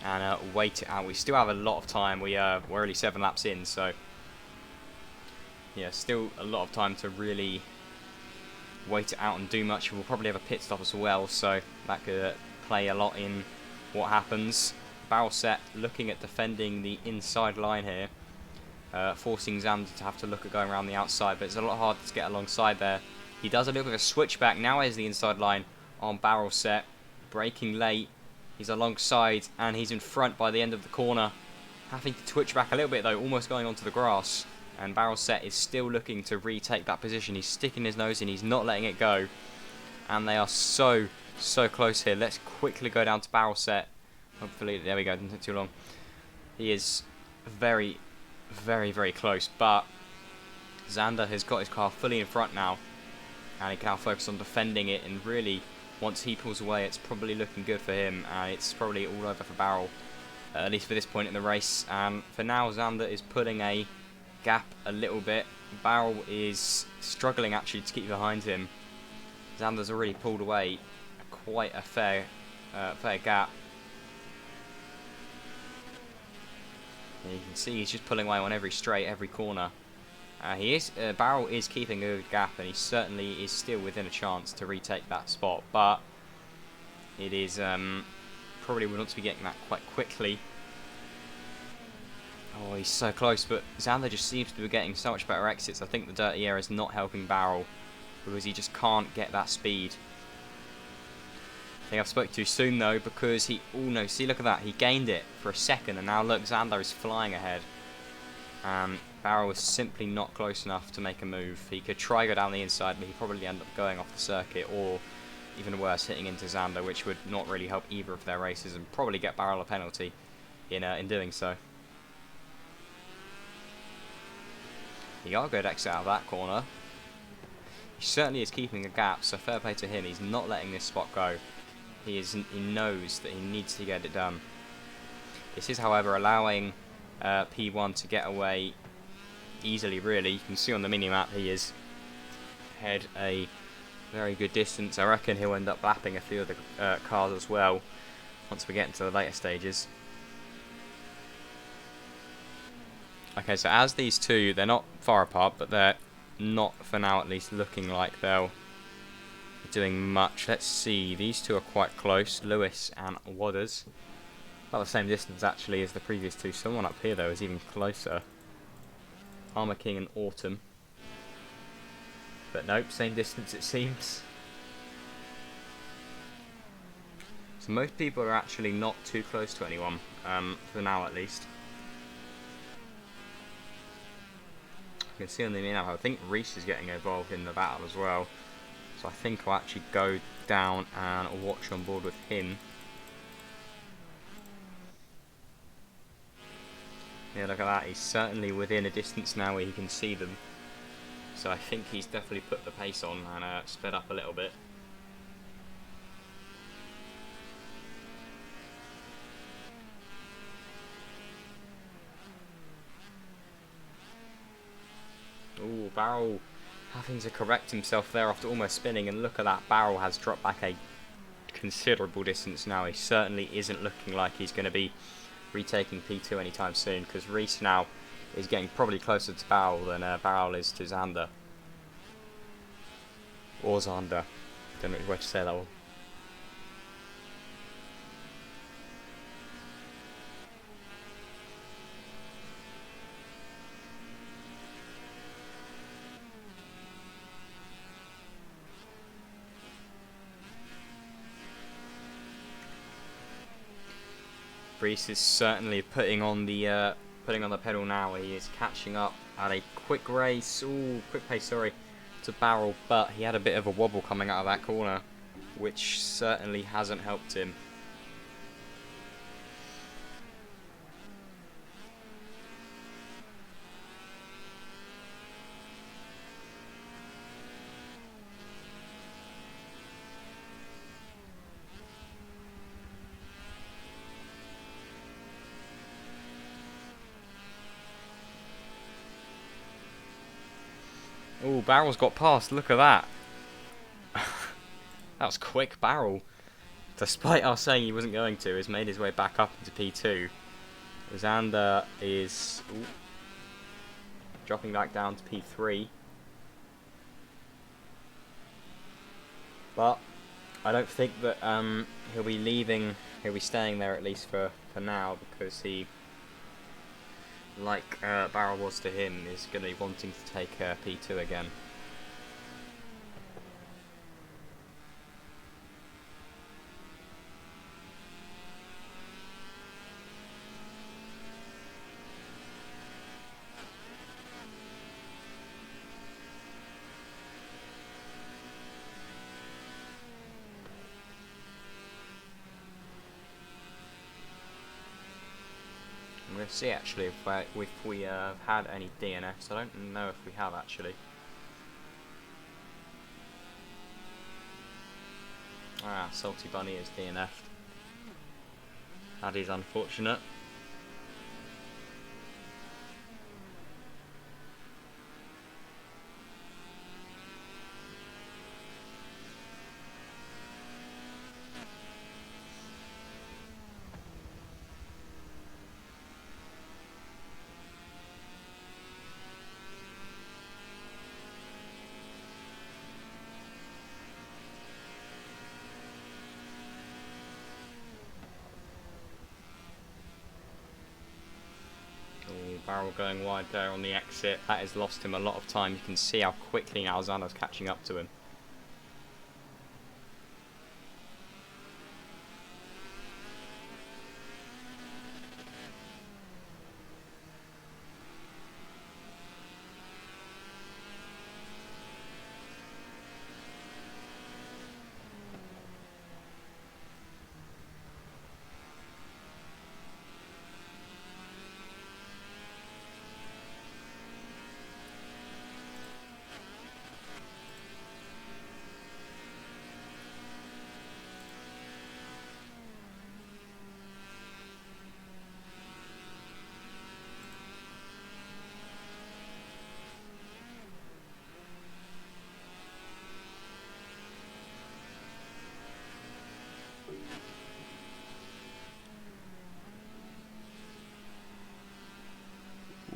and wait it out? We still have a lot of time. We're only 7 laps in, so yeah, still a lot of time to really wait it out and do much. We'll probably have a pit stop as well, so that could play a lot in what happens. Barrel set looking at defending the inside line here, forcing Xander to have to look at going around the outside, but it's a lot harder to get alongside there. He does a little bit of a switchback. Now is the inside line on barrel set. Braking late. He's alongside and he's in front by the end of the corner. Having to twitch back a little bit though, almost going onto the grass. And barrel set is still looking to retake that position. He's sticking his nose in. He's not letting it go. And they are so close here. Let's quickly go down to barrel set. Hopefully, there we go. Didn't take too long. He is very close. But Xander has got his car fully in front now. And he can now focus on defending it, and really, once he pulls away, it's probably looking good for him, and it's probably all over for Barrel, at least for this point in the race. And for now, Xander is putting a gap a little bit. Barrel is struggling actually to keep behind him. Xander's already pulled away quite a fair gap. And you can see he's just pulling away on every straight, every corner. Barrel is keeping a good gap, and he certainly is still within a chance to retake that spot, but it is probably would want to be getting that quite quickly. Oh, he's so close, but Xander just seems to be getting so much better exits. I think the dirty air is not helping Barrel because he just can't get that speed. I think I've spoke too soon though, because he, oh no, see, look at that, he gained it for a second, and now look, Xander is flying ahead. Barrel was simply not close enough to make a move. He could try go down the inside, but he'd probably end up going off the circuit, or even worse, hitting into Xander, which would not really help either of their races, and probably get Barrel a penalty in doing so. He got a good exit out of that corner. He certainly is keeping a gap, so fair play to him. He's not letting this spot go. He knows that he needs to get it done. This is, however, allowing P1 to get away easily, really. You can see on the mini-map he is ahead a very good distance. I reckon he'll end up lapping a few of the cars as well once we get into the later stages. Okay, so as these two, they're not far apart, but they're not, for now at least, looking like they'll be doing much. Let's see, these two are quite close, Lewis and Wadders. About the same distance actually as the previous two. Someone up here though is even closer. Armour King and Autumn. But nope, same distance it seems. So most people are actually not too close to anyone, for now at least. You can see on the mini-map, I think Reese is getting involved in the battle as well. So I think I'll actually go down and watch on board with him. Yeah, look at that. He's certainly within a distance now where he can see them. So I think he's definitely put the pace on and sped up a little bit. Ooh, Barrel having to correct himself there after almost spinning, and look at that, Barrel has dropped back a considerable distance now. He certainly isn't looking like he's going to be retaking P2 anytime soon, because Reese now is getting probably closer to Barrel than Barrel is to Xander. Or Xander. Don't know which way to say that one. Reese is certainly putting on the pedal now. He is catching up at a quick pace, sorry, to Barrel, but he had a bit of a wobble coming out of that corner, which certainly hasn't helped him. Oh, Barrel's got past, look at that. That was quick. Barrel, despite us saying he wasn't going to, has made his way back up into P2. Xander is dropping back down to P3. But I don't think that he'll be staying there at least for now, because he, like Barrel was to him, is going to be wanting to take P2 again. We'll see actually if we have had any DNFs. I don't know if we have actually. Ah, Salty Bunny is DNF'd. That is unfortunate. Barrel going wide there on the exit. That has lost him a lot of time. You can see how quickly now Xander's catching up to him.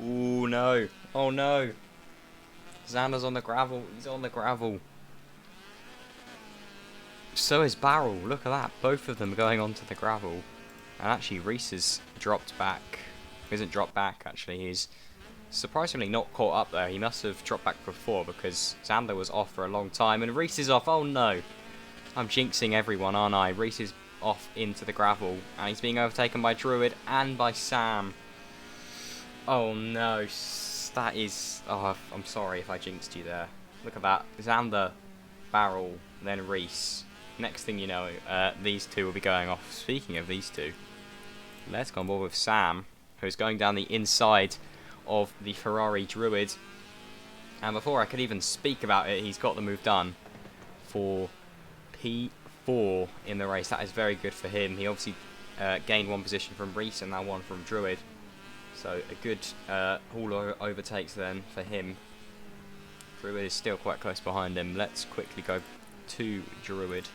Ooh, no. Oh, no. Xander's on the gravel. He's on the gravel. So is Barrel. Look at that. Both of them going onto the gravel. And actually, Reese has dropped back. He hasn't dropped back, actually. He's surprisingly not caught up there. He must have dropped back before, because Xander was off for a long time. And Reese is off. Oh, no. I'm jinxing everyone, aren't I? Reese is off into the gravel. And he's being overtaken by Druid and by Sam. Oh no, that is... Oh, I'm sorry if I jinxed you there. Look at that. Xander, Barrel, then Reese. Next thing you know, these two will be going off. Speaking of these two, let's go on board with Sam, who's going down the inside of the Ferrari Druid. And before I could even speak about it, he's got the move done for P4 in the race. That is very good for him. He obviously gained one position from Reese and now one from Druid. So a good haul overtakes then for him. Druid is still quite close behind him. Let's quickly go to Druid.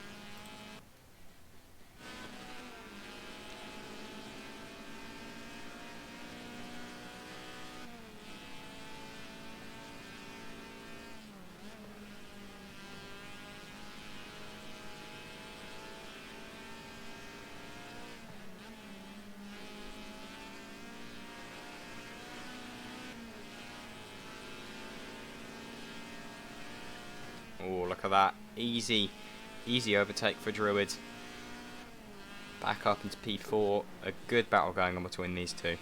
Oh, look at that. Easy overtake for Druid. Back up into P4. A good battle going on between these two.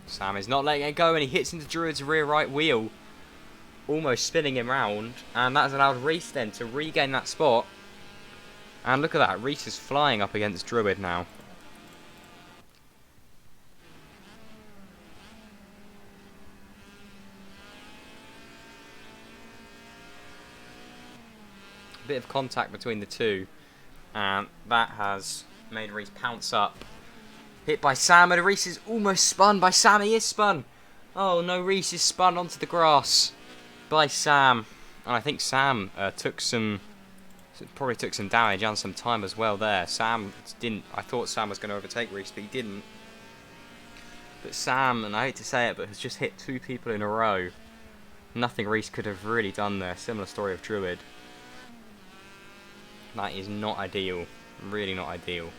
Sam is not letting it go, and he hits into Druid's rear right wheel, almost spinning him round, and that's allowed Reese then to regain that spot. And look at that, Reese is flying up against Druid now. Bit of contact between the two, and that has made Reese pounce up. Hit by Sam, and Reese is almost spun by Sam. He is spun. Oh no, Reese is spun onto the grass by Sam, and I think Sam probably took some damage and some time as well there. Sam didn't. I thought Sam was going to overtake Reese, but he didn't. But Sam, and I hate to say it, but has just hit two people in a row. Nothing Reese could have really done there. Similar story of Druid. That is not ideal. Really not ideal.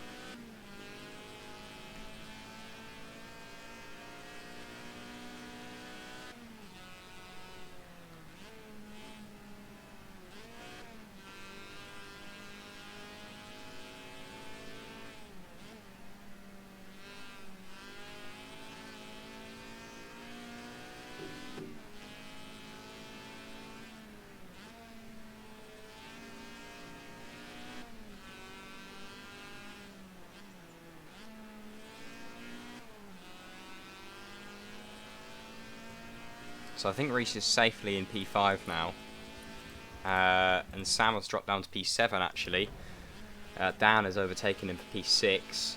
So I think Reese is safely in P5 now. And Sam has dropped down to P7 actually. Dan has overtaken him for P6.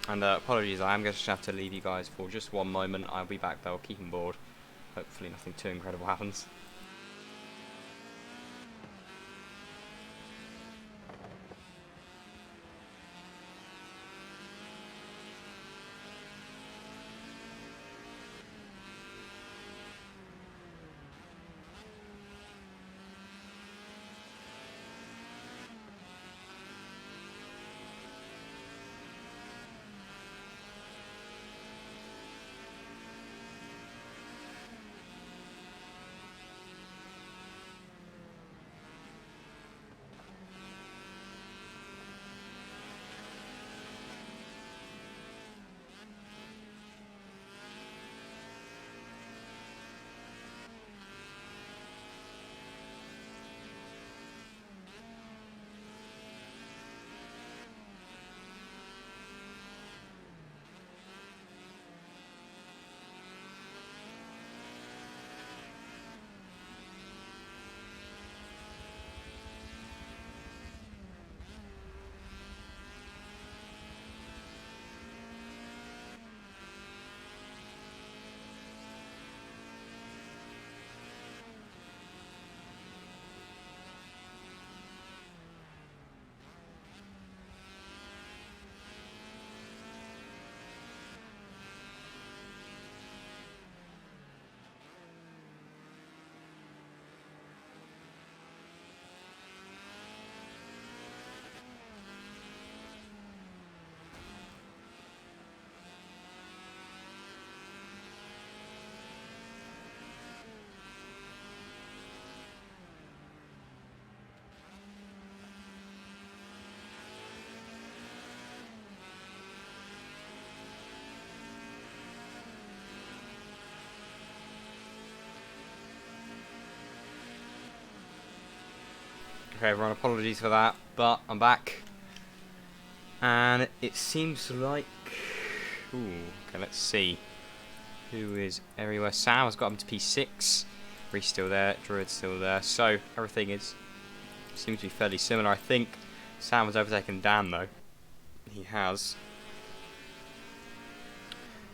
And apologies, I am going to have to leave you guys for just one moment. I'll be back though, keep on board. Hopefully nothing too incredible happens. Okay, everyone, apologies for that, but I'm back. And it seems like... Ooh, okay, let's see. Who is everywhere? Sam has got him to P6. Prix still there, Druid's still there. So, everything seems to be fairly similar. I think Sam has overtaken Dan, though. He has.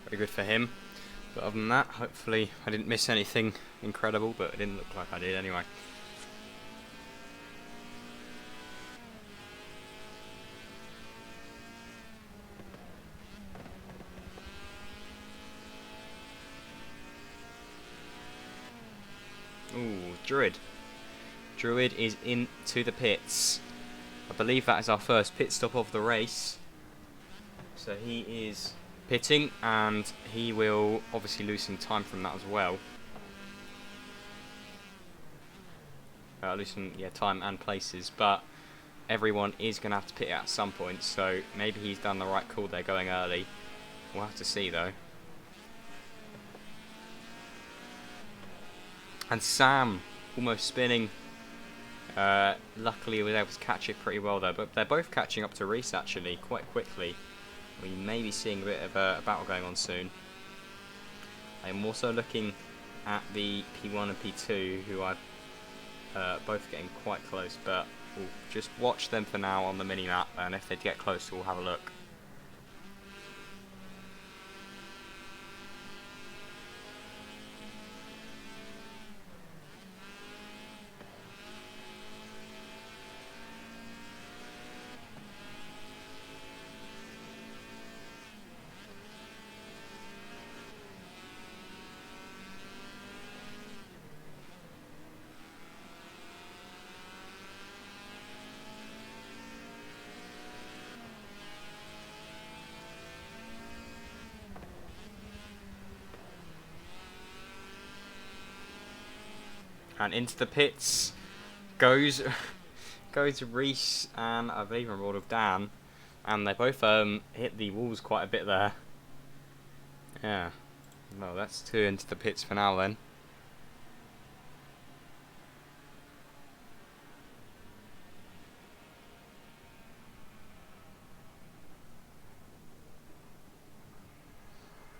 Very good for him. But other than that, hopefully I didn't miss anything incredible, but it didn't look like I did anyway. Ooh, Druid. Druid is into the pits. I believe that is our first pit stop of the race. So he is pitting, and he will obviously lose some time from that as well. Lose some time and places, but everyone is going to have to pit at some point, so maybe he's done the right call there going early. We'll have to see though. And Sam almost spinning. Luckily he was able to catch it pretty well though, but they're both catching up to Reese actually quite quickly. We may be seeing a bit of a battle going on soon. I'm also looking at the P1 and P2 who are both getting quite close, but we'll just watch them for now on the mini-map, and if they get closer we'll have a look. And into the pits goes Reese and I believe I'm rolled with Dan, and they both hit the walls quite a bit there. Yeah, well that's 2 into the pits for now then.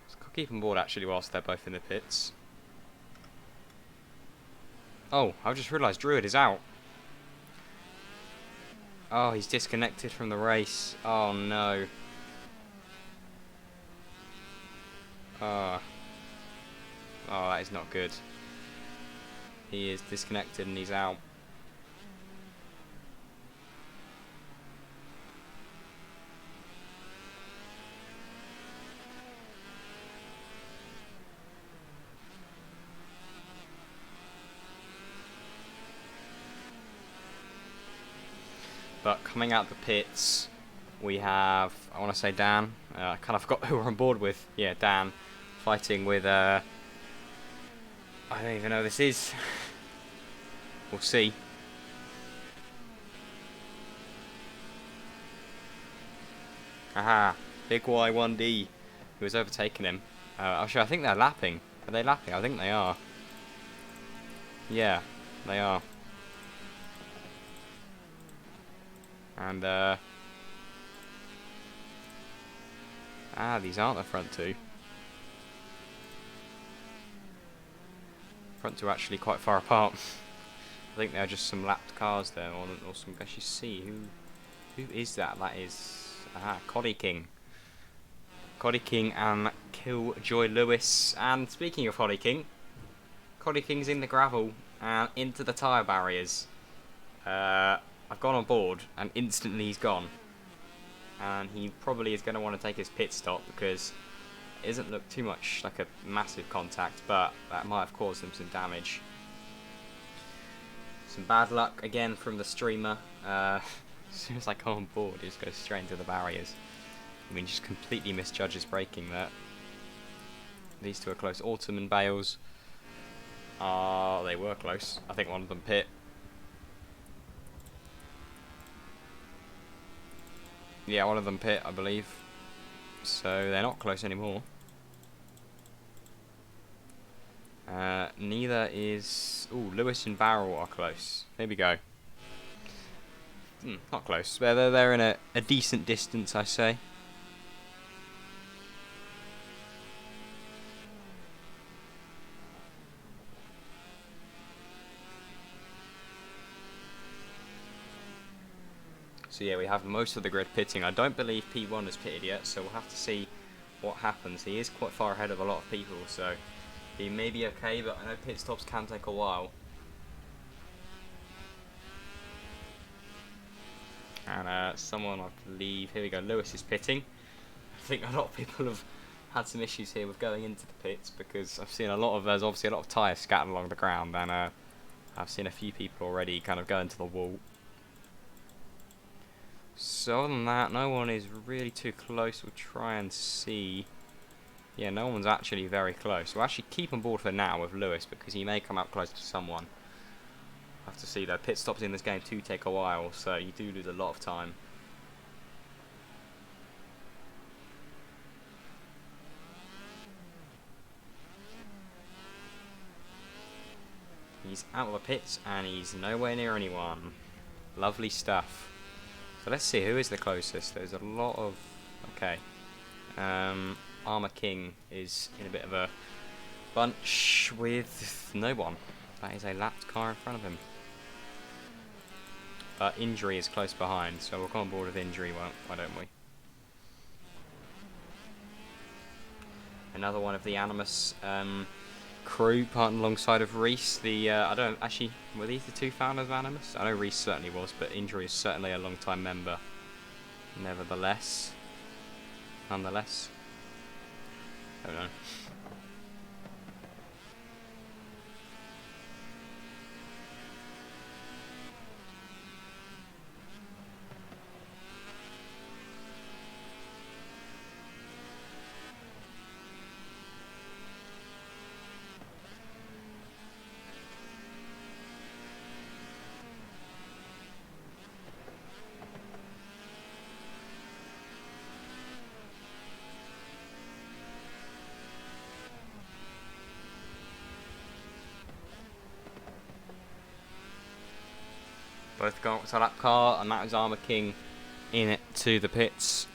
So I'll keep them board actually whilst they're both in the pits. Oh, I've just realised Druid is out. Oh, he's disconnected from the race. Oh no. Oh, that is not good. He is disconnected and he's out. But coming out the pits, we have, I want to say Dan. I kind of forgot who we're on board with. Yeah, Dan. Fighting with, I don't even know who this is. We'll see. Aha, Big Y1D, who has overtaken him. Actually, I think they're lapping. Are they lapping? I think they are. Yeah, they are. And, these aren't the front two. Front two are actually quite far apart. I think they're just some lapped cars there, or some. Actually, see who is that? That is Coddy King. Coddy King and Killjoy Lewis. And speaking of Coddy King's in the gravel and into the tyre barriers. I've gone on board and instantly he's gone. And he probably is going to want to take his pit stop because it doesn't look too much like a massive contact, but that might have caused him some damage. Some bad luck again from the streamer. As soon as I go on board, he just goes straight into the barriers. I mean, just completely misjudges braking there. These two are close. Autumn and Bales. They were close. I think one of them pit. Yeah, one of them pit, I believe. So they're not close anymore. Neither is... Ooh, Lewis and Barrel are close. There we go. not close. They're in a decent distance, I say. So yeah, we have most of the grid pitting. I don't believe P1 has pitted yet, so we'll have to see what happens. He is quite far ahead of a lot of people, so he may be okay, but I know pit stops can take a while. And someone, I believe, here we go, Lewis is pitting. I think a lot of people have had some issues here with going into the pits, because I've seen there's obviously a lot of tyres scattered along the ground, and I've seen a few people already kind of go into the wall. So other than that, no one is really too close. We'll try and see. Yeah, no one's actually very close. We'll actually keep on board for now with Lewis, because he may come out close to someone. Have to see though. Pit stops in this game do take a while, so you do lose a lot of time. He's out of the pits and he's nowhere near anyone. Lovely stuff. So let's see who is the closest. There's a lot of... Okay. Armour King is in a bit of a bunch with no one. That is a lapped car in front of him. But Injury is close behind, so we'll come on board with Injury, why don't we? Another one of the Animus crew, partnered alongside of Reese. I don't actually, were these the two founders of Animus? I know Reese certainly was, but Injury is certainly a long-time member. Nonetheless. I don't know. Both got to lap car, and that was Armour King in it to the pits.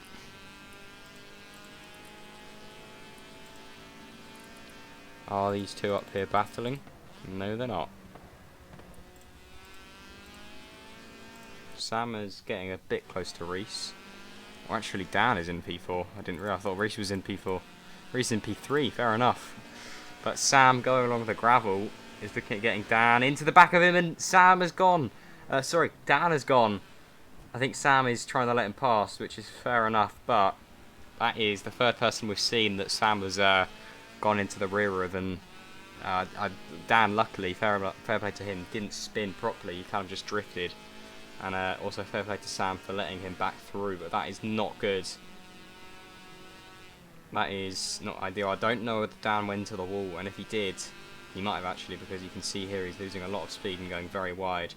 Are these two up here battling? No, they're not. Sam is getting a bit close to Reese. Well, actually, Dan is in P4. I didn't realise. I thought Reese was in P4. Reese in P3. Fair enough. But Sam going along the gravel is looking at getting Dan into the back of him, and Sam has gone. Dan has gone. I think Sam is trying to let him pass, which is fair enough, but that is the third person we've seen that Sam has gone into the rear of, and Dan, luckily, fair play to him, didn't spin properly, he kind of just drifted. And also fair play to Sam for letting him back through, but that is not good. That is not ideal. I don't know if Dan went to the wall, and if he did, he might have actually, because you can see here he's losing a lot of speed and going very wide.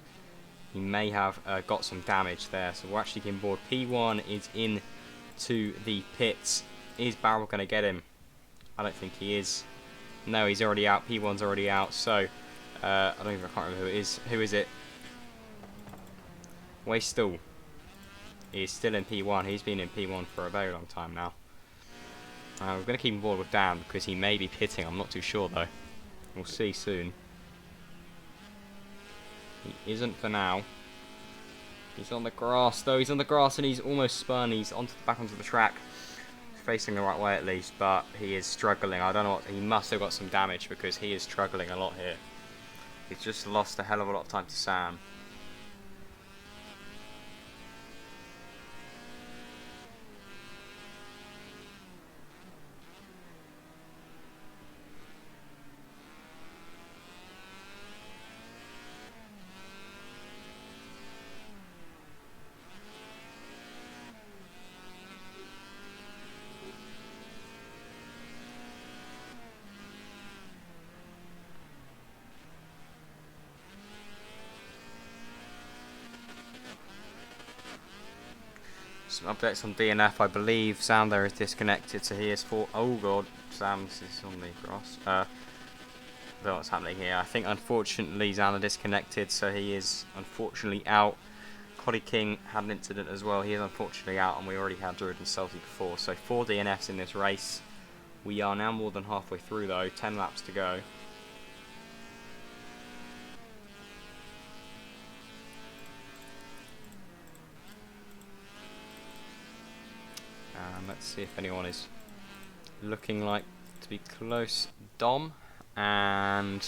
He may have got some damage there, so we're actually getting board. P1 is in to the pits. Is Barrel going to get him? I don't think he is. No, he's already out. P1's already out, so I can't remember who it is. Who is it? Waystall is still in P1. He's been in P1 for a very long time now. We're going to keep him board with Dan because he may be pitting. I'm not too sure though. We'll see soon. He isn't for now. He's on the grass though. He's on the grass and he's almost spun. He's back onto the track. He's facing the right way at least, but he is struggling. I don't know what. He must have got some damage because he is struggling a lot here. He's just lost a hell of a lot of time to Sam. Some updates on DNF. I believe Sam there is disconnected, so he is for. Oh god, Sam's is on the grass. I don't know what's happening here. I think unfortunately Sam is disconnected, so he is unfortunately out. Coddy King had an incident as well. He is unfortunately out, and we already had Druid and Salty before. So 4 DNFs in this race. We are now more than halfway through though, 10 laps to go. And let's see if anyone is looking like to be close. Dom and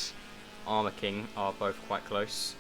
Armour King are both quite close.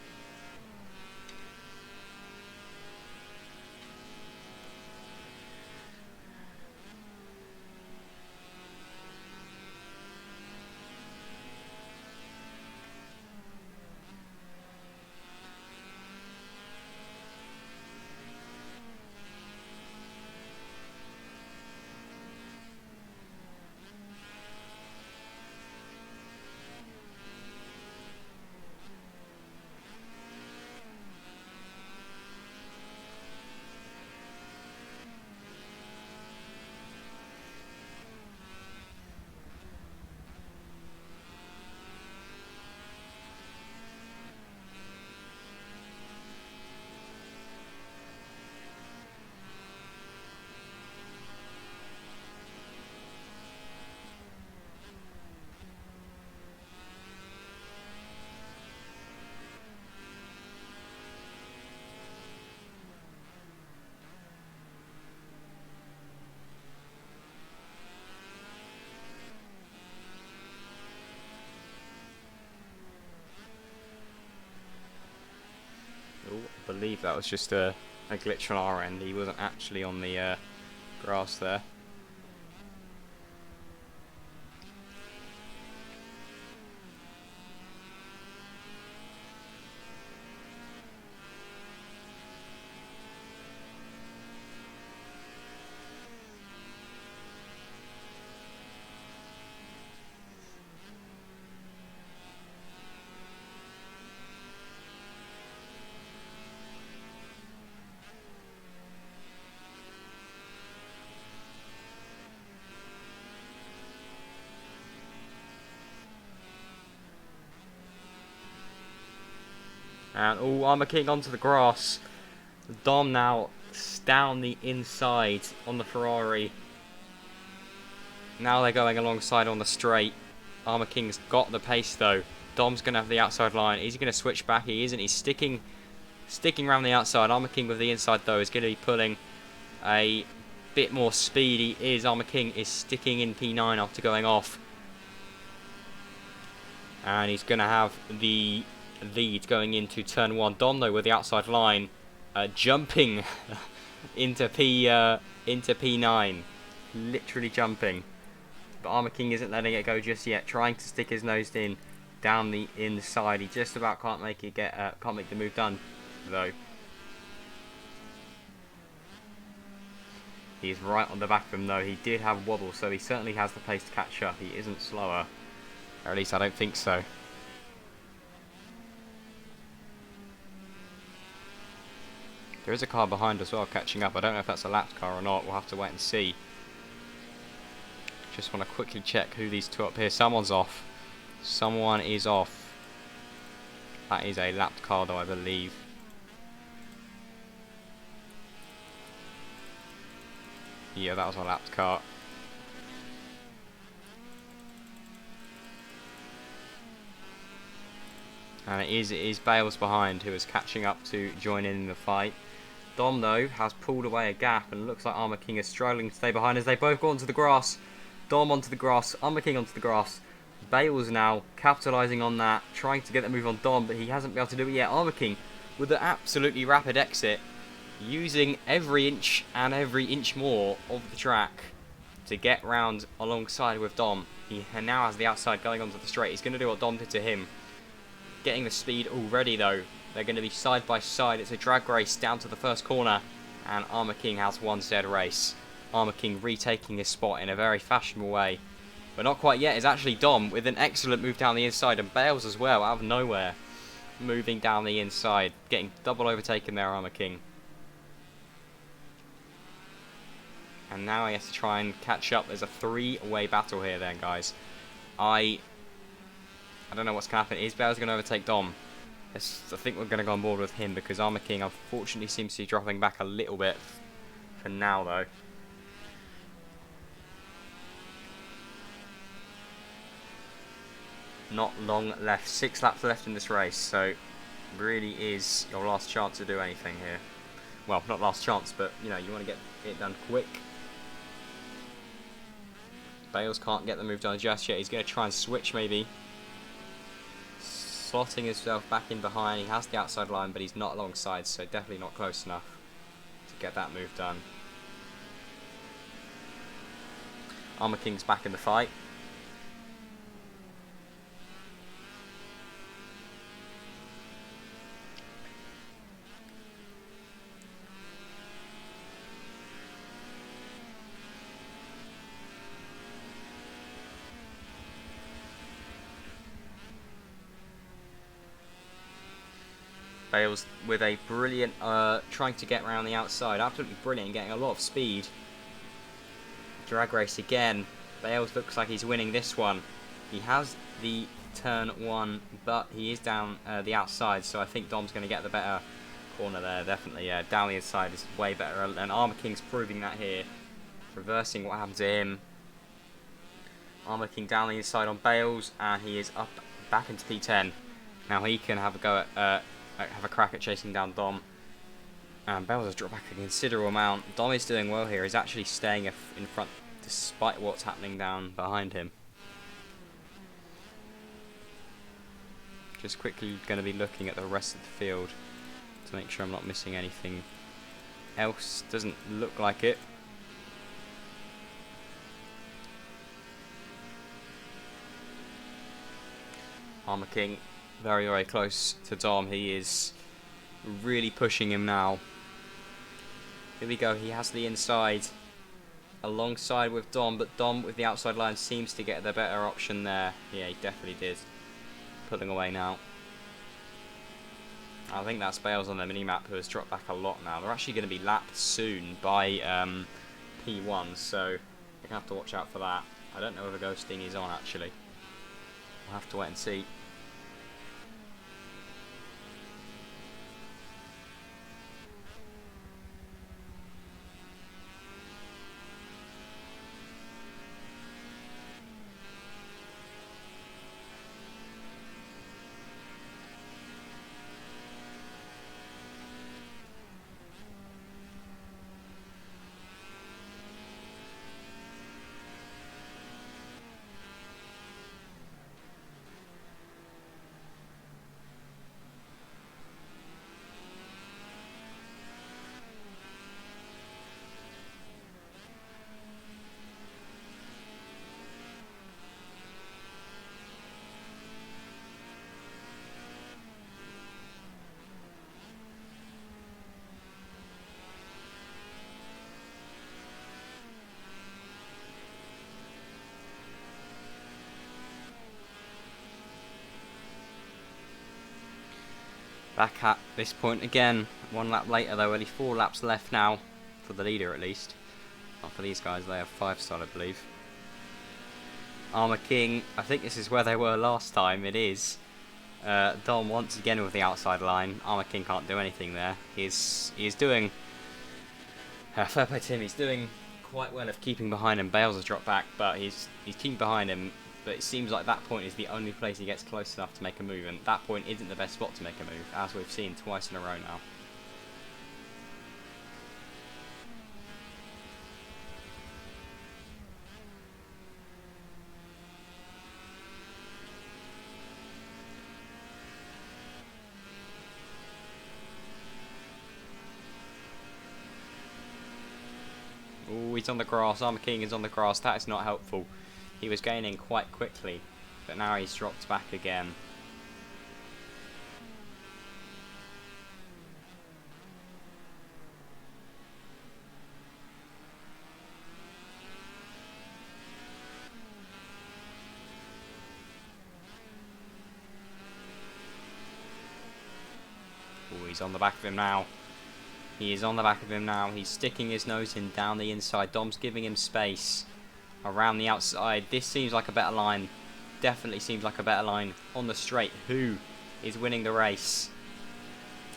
I believe that was just a glitch on our end. He wasn't actually on the grass there. And Armour King onto the grass. Dom now down the inside on the Ferrari. Now they're going alongside on the straight. Armour King's got the pace though. Dom's going to have the outside line. Is he going to switch back? He isn't. He's sticking around the outside. Armour King with the inside though is going to be pulling a bit more speed. He is. Armour King is sticking in P9 after going off. And he's going to have the lead going into turn 1. Dom though with the outside line, jumping into P9, literally jumping. But Armour King isn't letting it go just yet, trying to stick his nose in down the inside. He just about can't make the move done though. He's right on the back of him though. He did have wobble, so he certainly has the pace to catch up. He isn't slower, or at least I don't think so. There is a car behind as well catching up. I don't know if that's a lapped car or not. We'll have to wait and see. Just want to quickly check who these two up here. Someone's off. Someone is off. That is a lapped car though, I believe. Yeah, that was a lapped car. And it is Bales behind who is catching up to join in the fight. Dom though has pulled away a gap and looks like Armour King is struggling to stay behind as they both go onto the grass. Dom onto the grass, Armour King onto the grass. Bales now capitalising on that, trying to get the move on Dom, but he hasn't been able to do it yet. Armour King with an absolutely rapid exit, using every inch and every inch more of the track to get round alongside with Dom. He now has the outside going onto the straight. He's going to do what Dom did to him. Getting the speed already though. They're going to be side by side. It's a drag race down to the first corner, and Armour King has won said race. Armour King retaking his spot in a very fashionable way, but not quite yet. Is actually Dom with an excellent move down the inside, and Bales as well out of nowhere, moving down the inside, getting double overtaken there. Armour King, and now he has to try and catch up. There's a three-way battle here, then, guys. I don't know what's going to happen. Is Bales going to overtake Dom? I think we're going to go on board with him because Armour King unfortunately seems to be dropping back a little bit for now though. Not long left, 6 laps left in this race, so really is your last chance to do anything here. Well, not last chance, but you know, you want to get it done quick. Bales can't get the move done just yet. He's going to try and switch maybe. Slotting himself back in behind. He has the outside line, but he's not alongside, so definitely not close enough to get that move done. Armour King's back in the fight. Bales with a brilliant, trying to get around the outside, absolutely brilliant, getting a lot of speed. Drag race again. Bales looks like he's winning this one. He has the turn 1, but he is down the outside, so I think Dom's going to get the better corner there, definitely. Yeah, down the inside is way better, and Armour King's proving that here, reversing what happened to him. Armour King down the inside on Bales, and he is up back into P10. Now he can have a go at have a crack at chasing down Dom. And Bales has dropped back a considerable amount. Dom is doing well here. He's actually staying in front despite what's happening down behind him. Just quickly going to be looking at the rest of the field to make sure I'm not missing anything else. Doesn't look like it. Armour King very, very close to Dom. He is really pushing him now. Here we go. He has the inside alongside with Dom, but Dom with the outside line seems to get the better option there. Yeah, he definitely did. Pulling away now. I think that's Bales on the minimap who has dropped back a lot now. They're actually going to be lapped soon by P1, so you're going to have to watch out for that. I don't know if a ghosting is on actually. We'll have to wait and see. Back at this point again, 1 lap later though, only 4 laps left now, for the leader at least. Not for these guys, they have 5 star I believe. Armour King, I think this is where they were last time, it is. Dom once again with the outside line. Armour King can't do anything there. He is doing, fair play to him, he's doing quite well of keeping behind him. Bales has dropped back, but he's keeping behind him. But it seems like that point is the only place he gets close enough to make a move, and that point isn't the best spot to make a move, as we've seen twice in a row now. Oh, he's on the grass. Armour King is on the grass. That is not helpful. He was gaining quite quickly, but now he's dropped back again. Oh, he's on the back of him now. He is on the back of him now. He's sticking his nose in down the inside. Dom's giving him space around the outside. This seems like a better line. Definitely seems like a better line on the straight. Who is winning the race.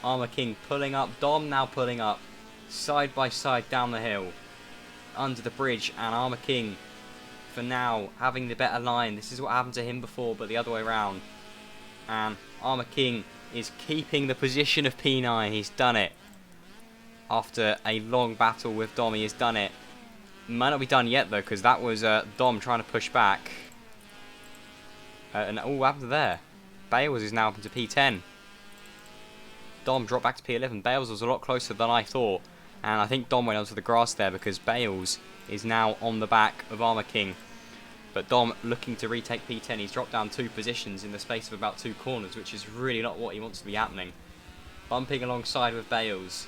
Armour King pulling up, Dom now pulling up, side by side down the hill, under the bridge, and Armour King, for now, having the better line. This is what happened to him before, but the other way around. And Armour King is keeping the position of P9. He's done it. After a long battle with Dom, he has done it. Might not be done yet, though, because that was Dom trying to push back. And what happened there? Bales is now up into P10. Dom dropped back to P11. Bales was a lot closer than I thought. And I think Dom went onto the grass there because Bales is now on the back of Armour King. But Dom looking to retake P10. He's dropped down 2 positions in the space of about 2 corners, which is really not what he wants to be happening. Bumping alongside with Bales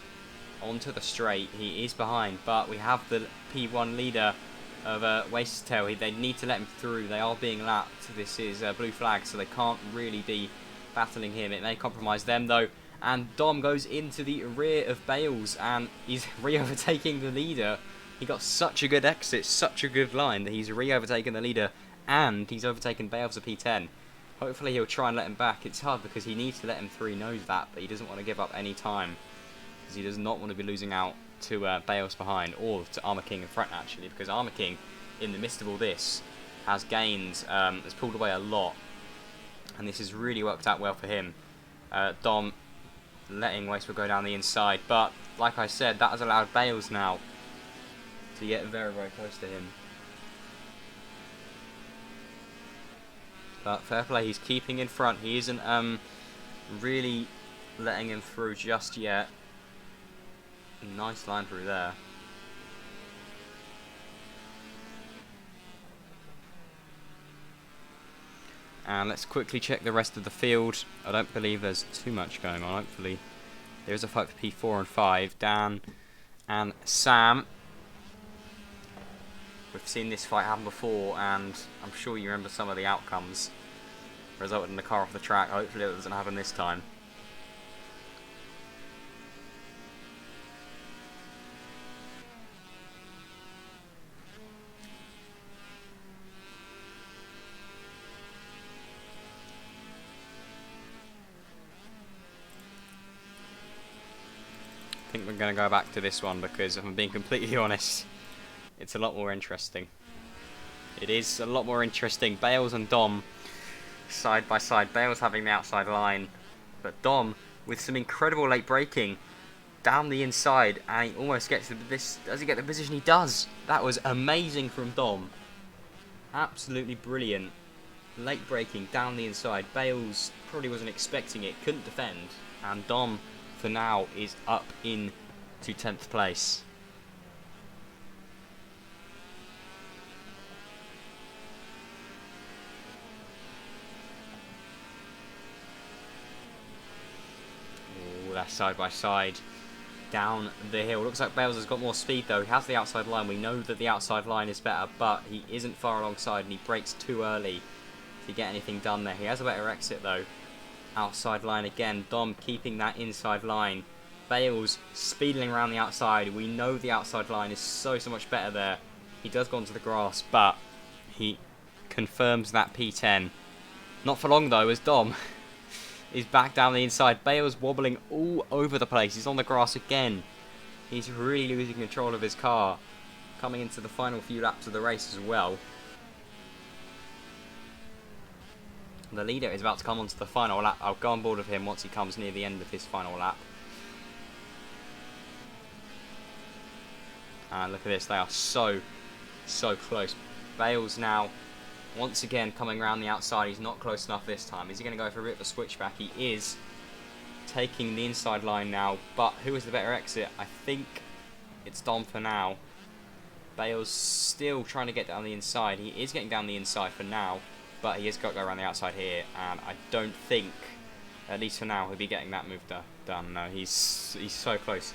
onto the straight. He is behind, but we have the P1 leader of Wastetail. They need to let him through. They are being lapped. This is blue flag, so they can't really be battling him. It may compromise them, though. And Dom goes into the rear of Bales, and he's re-overtaking the leader. He got such a good exit, such a good line, that he's re-overtaken the leader, and he's overtaken Bales of P10. Hopefully he'll try and let him back. It's hard because he needs to let him through. He knows that, but he doesn't want to give up any time, because he does not want to be losing out to Bales behind, or to Armour King in front, actually, because Armour King, in the midst of all this, has gained, has pulled away a lot, and this has really worked out well for him. Dom letting Wasteful go down the inside, but like I said, that has allowed Bales now to get very, very close to him. But fair play, he's keeping in front. He isn't really letting him through just yet. Nice line through there. And let's quickly check the rest of the field. I don't believe there's too much going on. Hopefully there is a fight for P4 and 5. Dan and Sam. We've seen this fight happen before, and I'm sure you remember some of the outcomes. Resulted in the car off the track. Hopefully it doesn't happen this time. I think we're going to go back to this one because, if I'm being completely honest, it's a lot more interesting. It is a lot more interesting. Bales and Dom side by side. Bales having the outside line, but Dom with some incredible late braking down the inside, and he almost gets this. Does he get the position? He does. That was amazing from Dom. Absolutely brilliant. Late braking down the inside. Bales probably wasn't expecting it, couldn't defend, and Dom for now is up in to 10th place. Oh, that's side by side down the hill. Looks like Bales has got more speed though. He has the outside line. We know that the outside line is better, but he isn't far alongside and he brakes too early to get anything done there. He has a better exit though. Outside line again. Dom keeping that inside line. Bales speeding around the outside. We know the outside line is so much better there. He does go onto the grass, but he confirms that P10. Not for long though, as Dom is back down the inside. Bales wobbling all over the place. He's on the grass again. He's really losing control of his car. Coming into the final few laps of the race as well. The leader is about to come onto the final lap. I'll go on board with him once he comes near the end of his final lap. And look at this, they are so close. Bales now, once again, coming around the outside. He's not close enough this time. Is he going to go for a bit of a switchback? He is taking the inside line now, but who is the better exit? I think it's Dom for now. Bales still trying to get down the inside. He is getting down the inside for now, but he has got to go around the outside here, and I don't think, at least for now, he'll be getting that move done. No, he's so close.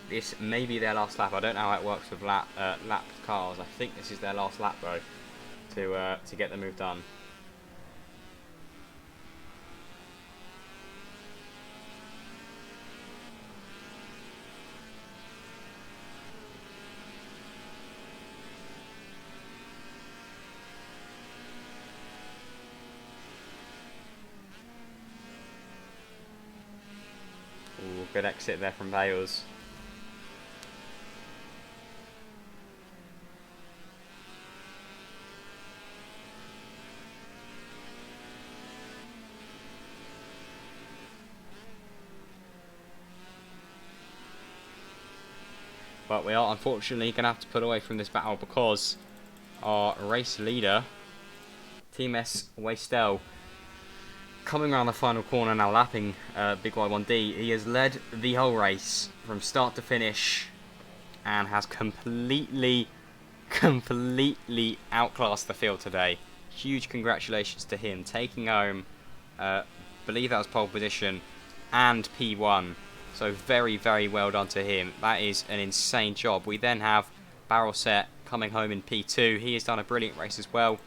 This may be their last lap. I don't know how it works with lapped cars. I think this is their last lap though, to get the move done. Good exit there from Bales. But we are unfortunately going to have to pull away from this battle because our race leader, Team S Wastel, coming around the final corner now, lapping Big Y1D. He has led the whole race from start to finish and has completely outclassed the field today. Huge congratulations to him, taking home, believe that was pole position and P1. So very, very well done to him. That is an insane job. We then have Barrel Set coming home in P2. He has done a brilliant race as well.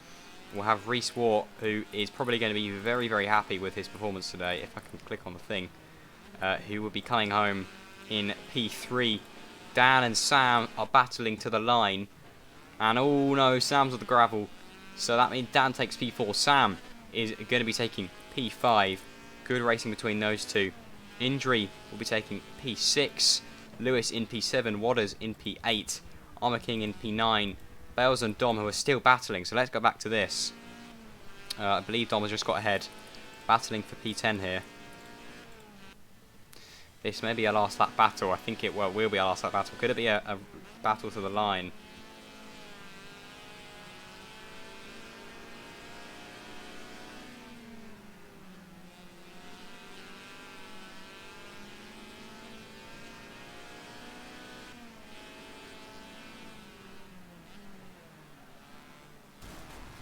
We'll have Reese Wart, who is probably going to be very, very happy with his performance today, if I can click on the thing, who will be coming home in P3. Dan and Sam are battling to the line. And oh no, Sam's with the gravel. So that means Dan takes P4. Sam is going to be taking P5. Good racing between those two. Injury will be taking P6. Lewis in P7. Wadders in P8. Armour King in P9. Bales and Dom, who are still battling. So let's go back to this. I believe Dom has just got ahead. Battling for P10 here. This may be a last lap battle. I think it will be a last lap battle. Could it be a battle to the line?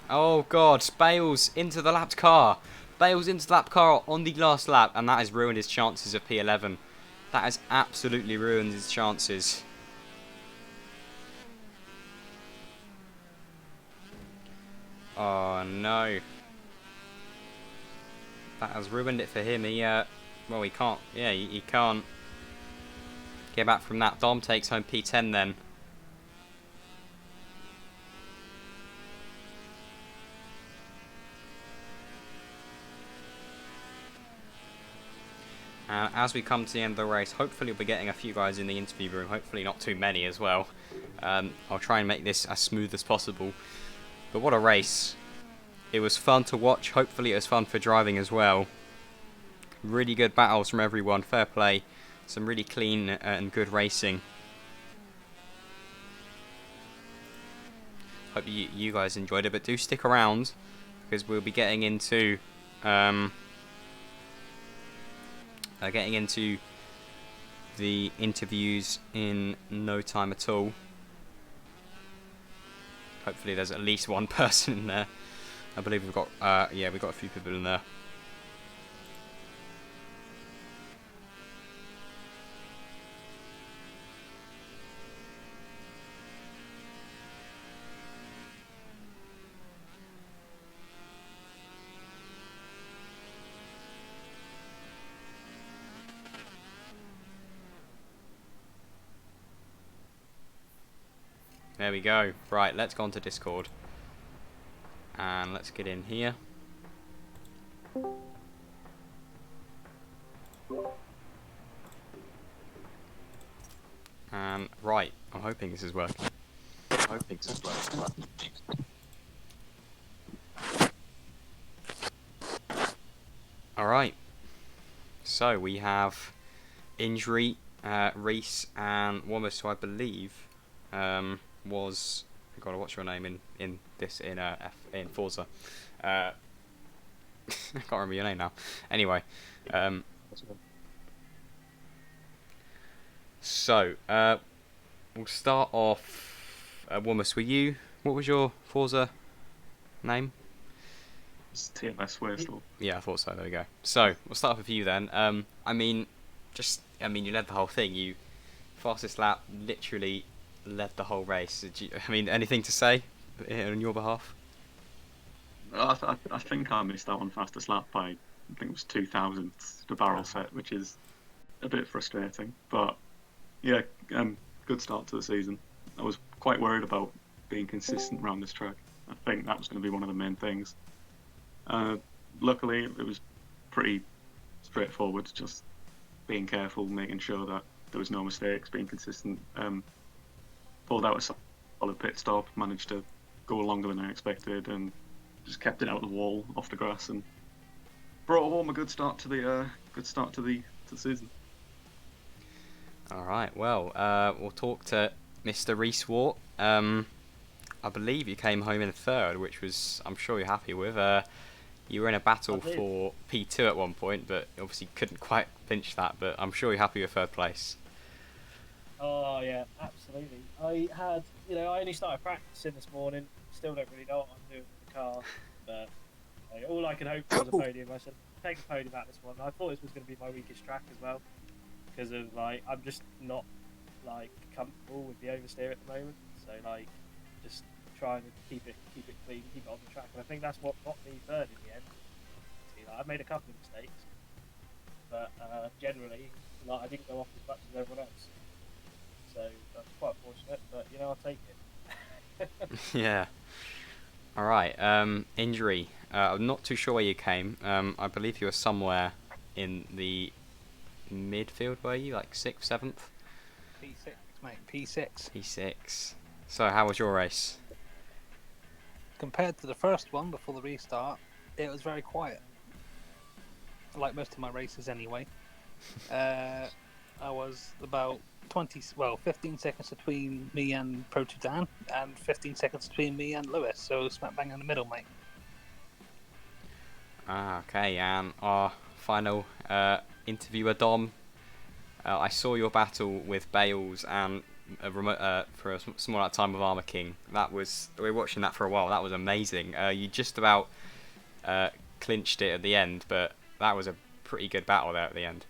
Oh god, Bales into the lapped car. Bales into the lapped car on the last lap, and that has ruined his chances of P11. That has absolutely ruined his chances. Oh no. That has ruined it for him. Well, he can't. Yeah, he can't get back from that. Dom takes home P10 then. As we come to the end of the race, hopefully we'll be getting a few guys in the interview room, hopefully not too many as well. I'll try and make this as smooth as possible. But what a race. It was fun to watch, hopefully it was fun for driving as well. Really good battles from everyone, fair play. Some really clean and good racing. Hope you guys enjoyed it, but do stick around because we'll be getting into the interviews in no time at all. Hopefully there's at least one person in there. I believe we've got we've got a few people in there. There we go. Right, let's go on to Discord. And let's get in here. And right, I'm hoping this is working. Alright. So we have Injury, Reese and Womus, who I believe was, I've got to watch your name in Forza. I can't remember your name now. Anyway, so we'll start off. Womus, what was your Forza name? It's TMS Wastel. Yeah, I thought so. There we go. So we'll start off with you then. I mean, you led the whole thing. You fastest lap, literally led the whole race. Anything to say on your behalf? I think I missed that one fastest lap by, I think it was 2,000th the barrel set, which is a bit frustrating. But yeah, good start to the season. I was quite worried about being consistent around this track. I think that was going to be one of the main things. Luckily, it was pretty straightforward. Just being careful, making sure that there was no mistakes, being consistent. Pulled out a solid pit stop, managed to go longer than I expected, and just kept it out of the wall, off the grass, and brought home a good start to the season. All right. Well, we'll talk to Mr. Rees-Wart. I believe you came home in third, which was I'm sure you're happy with. You were in a battle for P2 at one point, but obviously couldn't quite clinch that. But I'm sure you're happy with third place. Oh yeah, absolutely. I had, I only started practicing this morning. Still don't really know what I'm doing with the car, but all I could hope for was a podium. I said, take a podium out this one. I thought this was going to be my weakest track as well, because of I'm just not comfortable with the oversteer at the moment. So just trying to keep it clean, keep it on the track, and I think that's what got me third in the end. See, I made a couple of mistakes, but generally, I didn't go off as much as everyone else. So that's quite fortunate, but I'll take it. Yeah. All right. Injury. I'm not too sure where you came. I believe you were somewhere in the midfield. Were you like 6th, 7th? P6, mate. P6. P6. So how was your race? Compared to the first one before the restart, it was very quiet. Like most of my races, anyway. I was about 15 seconds between me and Pro Dan, and 15 seconds between me and Lewis, so smack bang in the middle, mate. Okay, and our final interviewer, Dom. I saw your battle with Bales and for a small amount of time with Armour King. We were watching that for a while. That was amazing. You just about clinched it at the end, but that was a pretty good battle there at the end.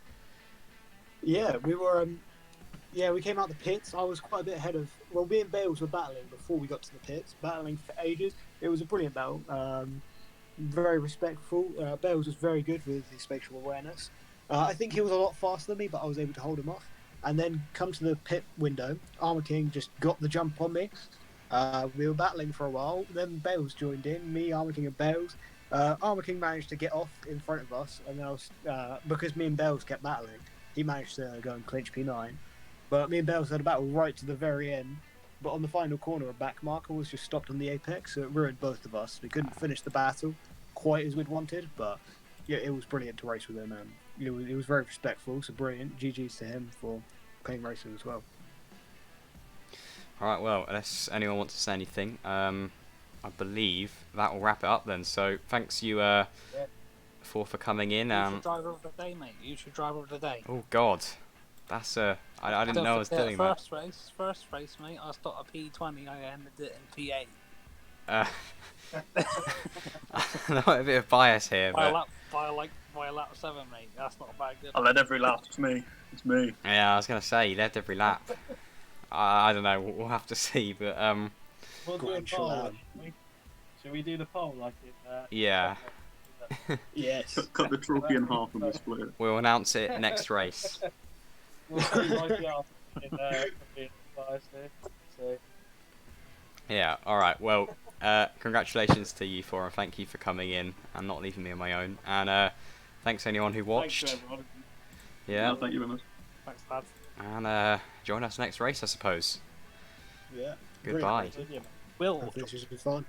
Yeah, we were. We came out the pits. I was quite a bit ahead of. Well, me and Bales were battling before we got to the pits, battling for ages. It was a brilliant battle. Very respectful. Bales was very good with his spatial awareness. I think he was a lot faster than me, but I was able to hold him off. And then come to the pit window, Armour King just got the jump on me. We were battling for a while. Then Bales joined in. Me, Armour King, and Bales. Armour King managed to get off in front of us, and then because me and Bales kept battling, he managed to go and clinch P9. But me and Bales had a battle right to the very end. But on the final corner, a back marker was just stopped on the apex, so it ruined both of us. We couldn't finish the battle quite as we'd wanted, but yeah, it was brilliant to race with him, and it was very respectful, so brilliant. GG's to him for playing racing as well. Alright, well, unless anyone wants to say anything, I believe that will wrap it up then. So thanks you for coming in. You should driver of the day, mate. You should driver of the day. Oh God, that's I didn't know I was doing that. First race, mate. I started P20. I ended it in P8. A bit of bias here, by but a lap 7, mate. That's not a bad good. I led every lap. It's me. yeah, I was gonna say you led every lap. I don't know. We'll have to see, but We'll do a poll. Should we do the poll like it? yeah. Yes. Cut the trophy in half and we'll split it. We'll announce it next race. We'll see like the after in being biased here. So. Yeah. All right. Well, congratulations to you four, and thank you for coming in and not leaving me on my own. And thanks to anyone who watched. Thanks, everyone. Yeah. No, thank you very much. Thanks, lads. And join us next race, I suppose. Yeah. Goodbye. Brilliant. Will. Hopefully this has been fun.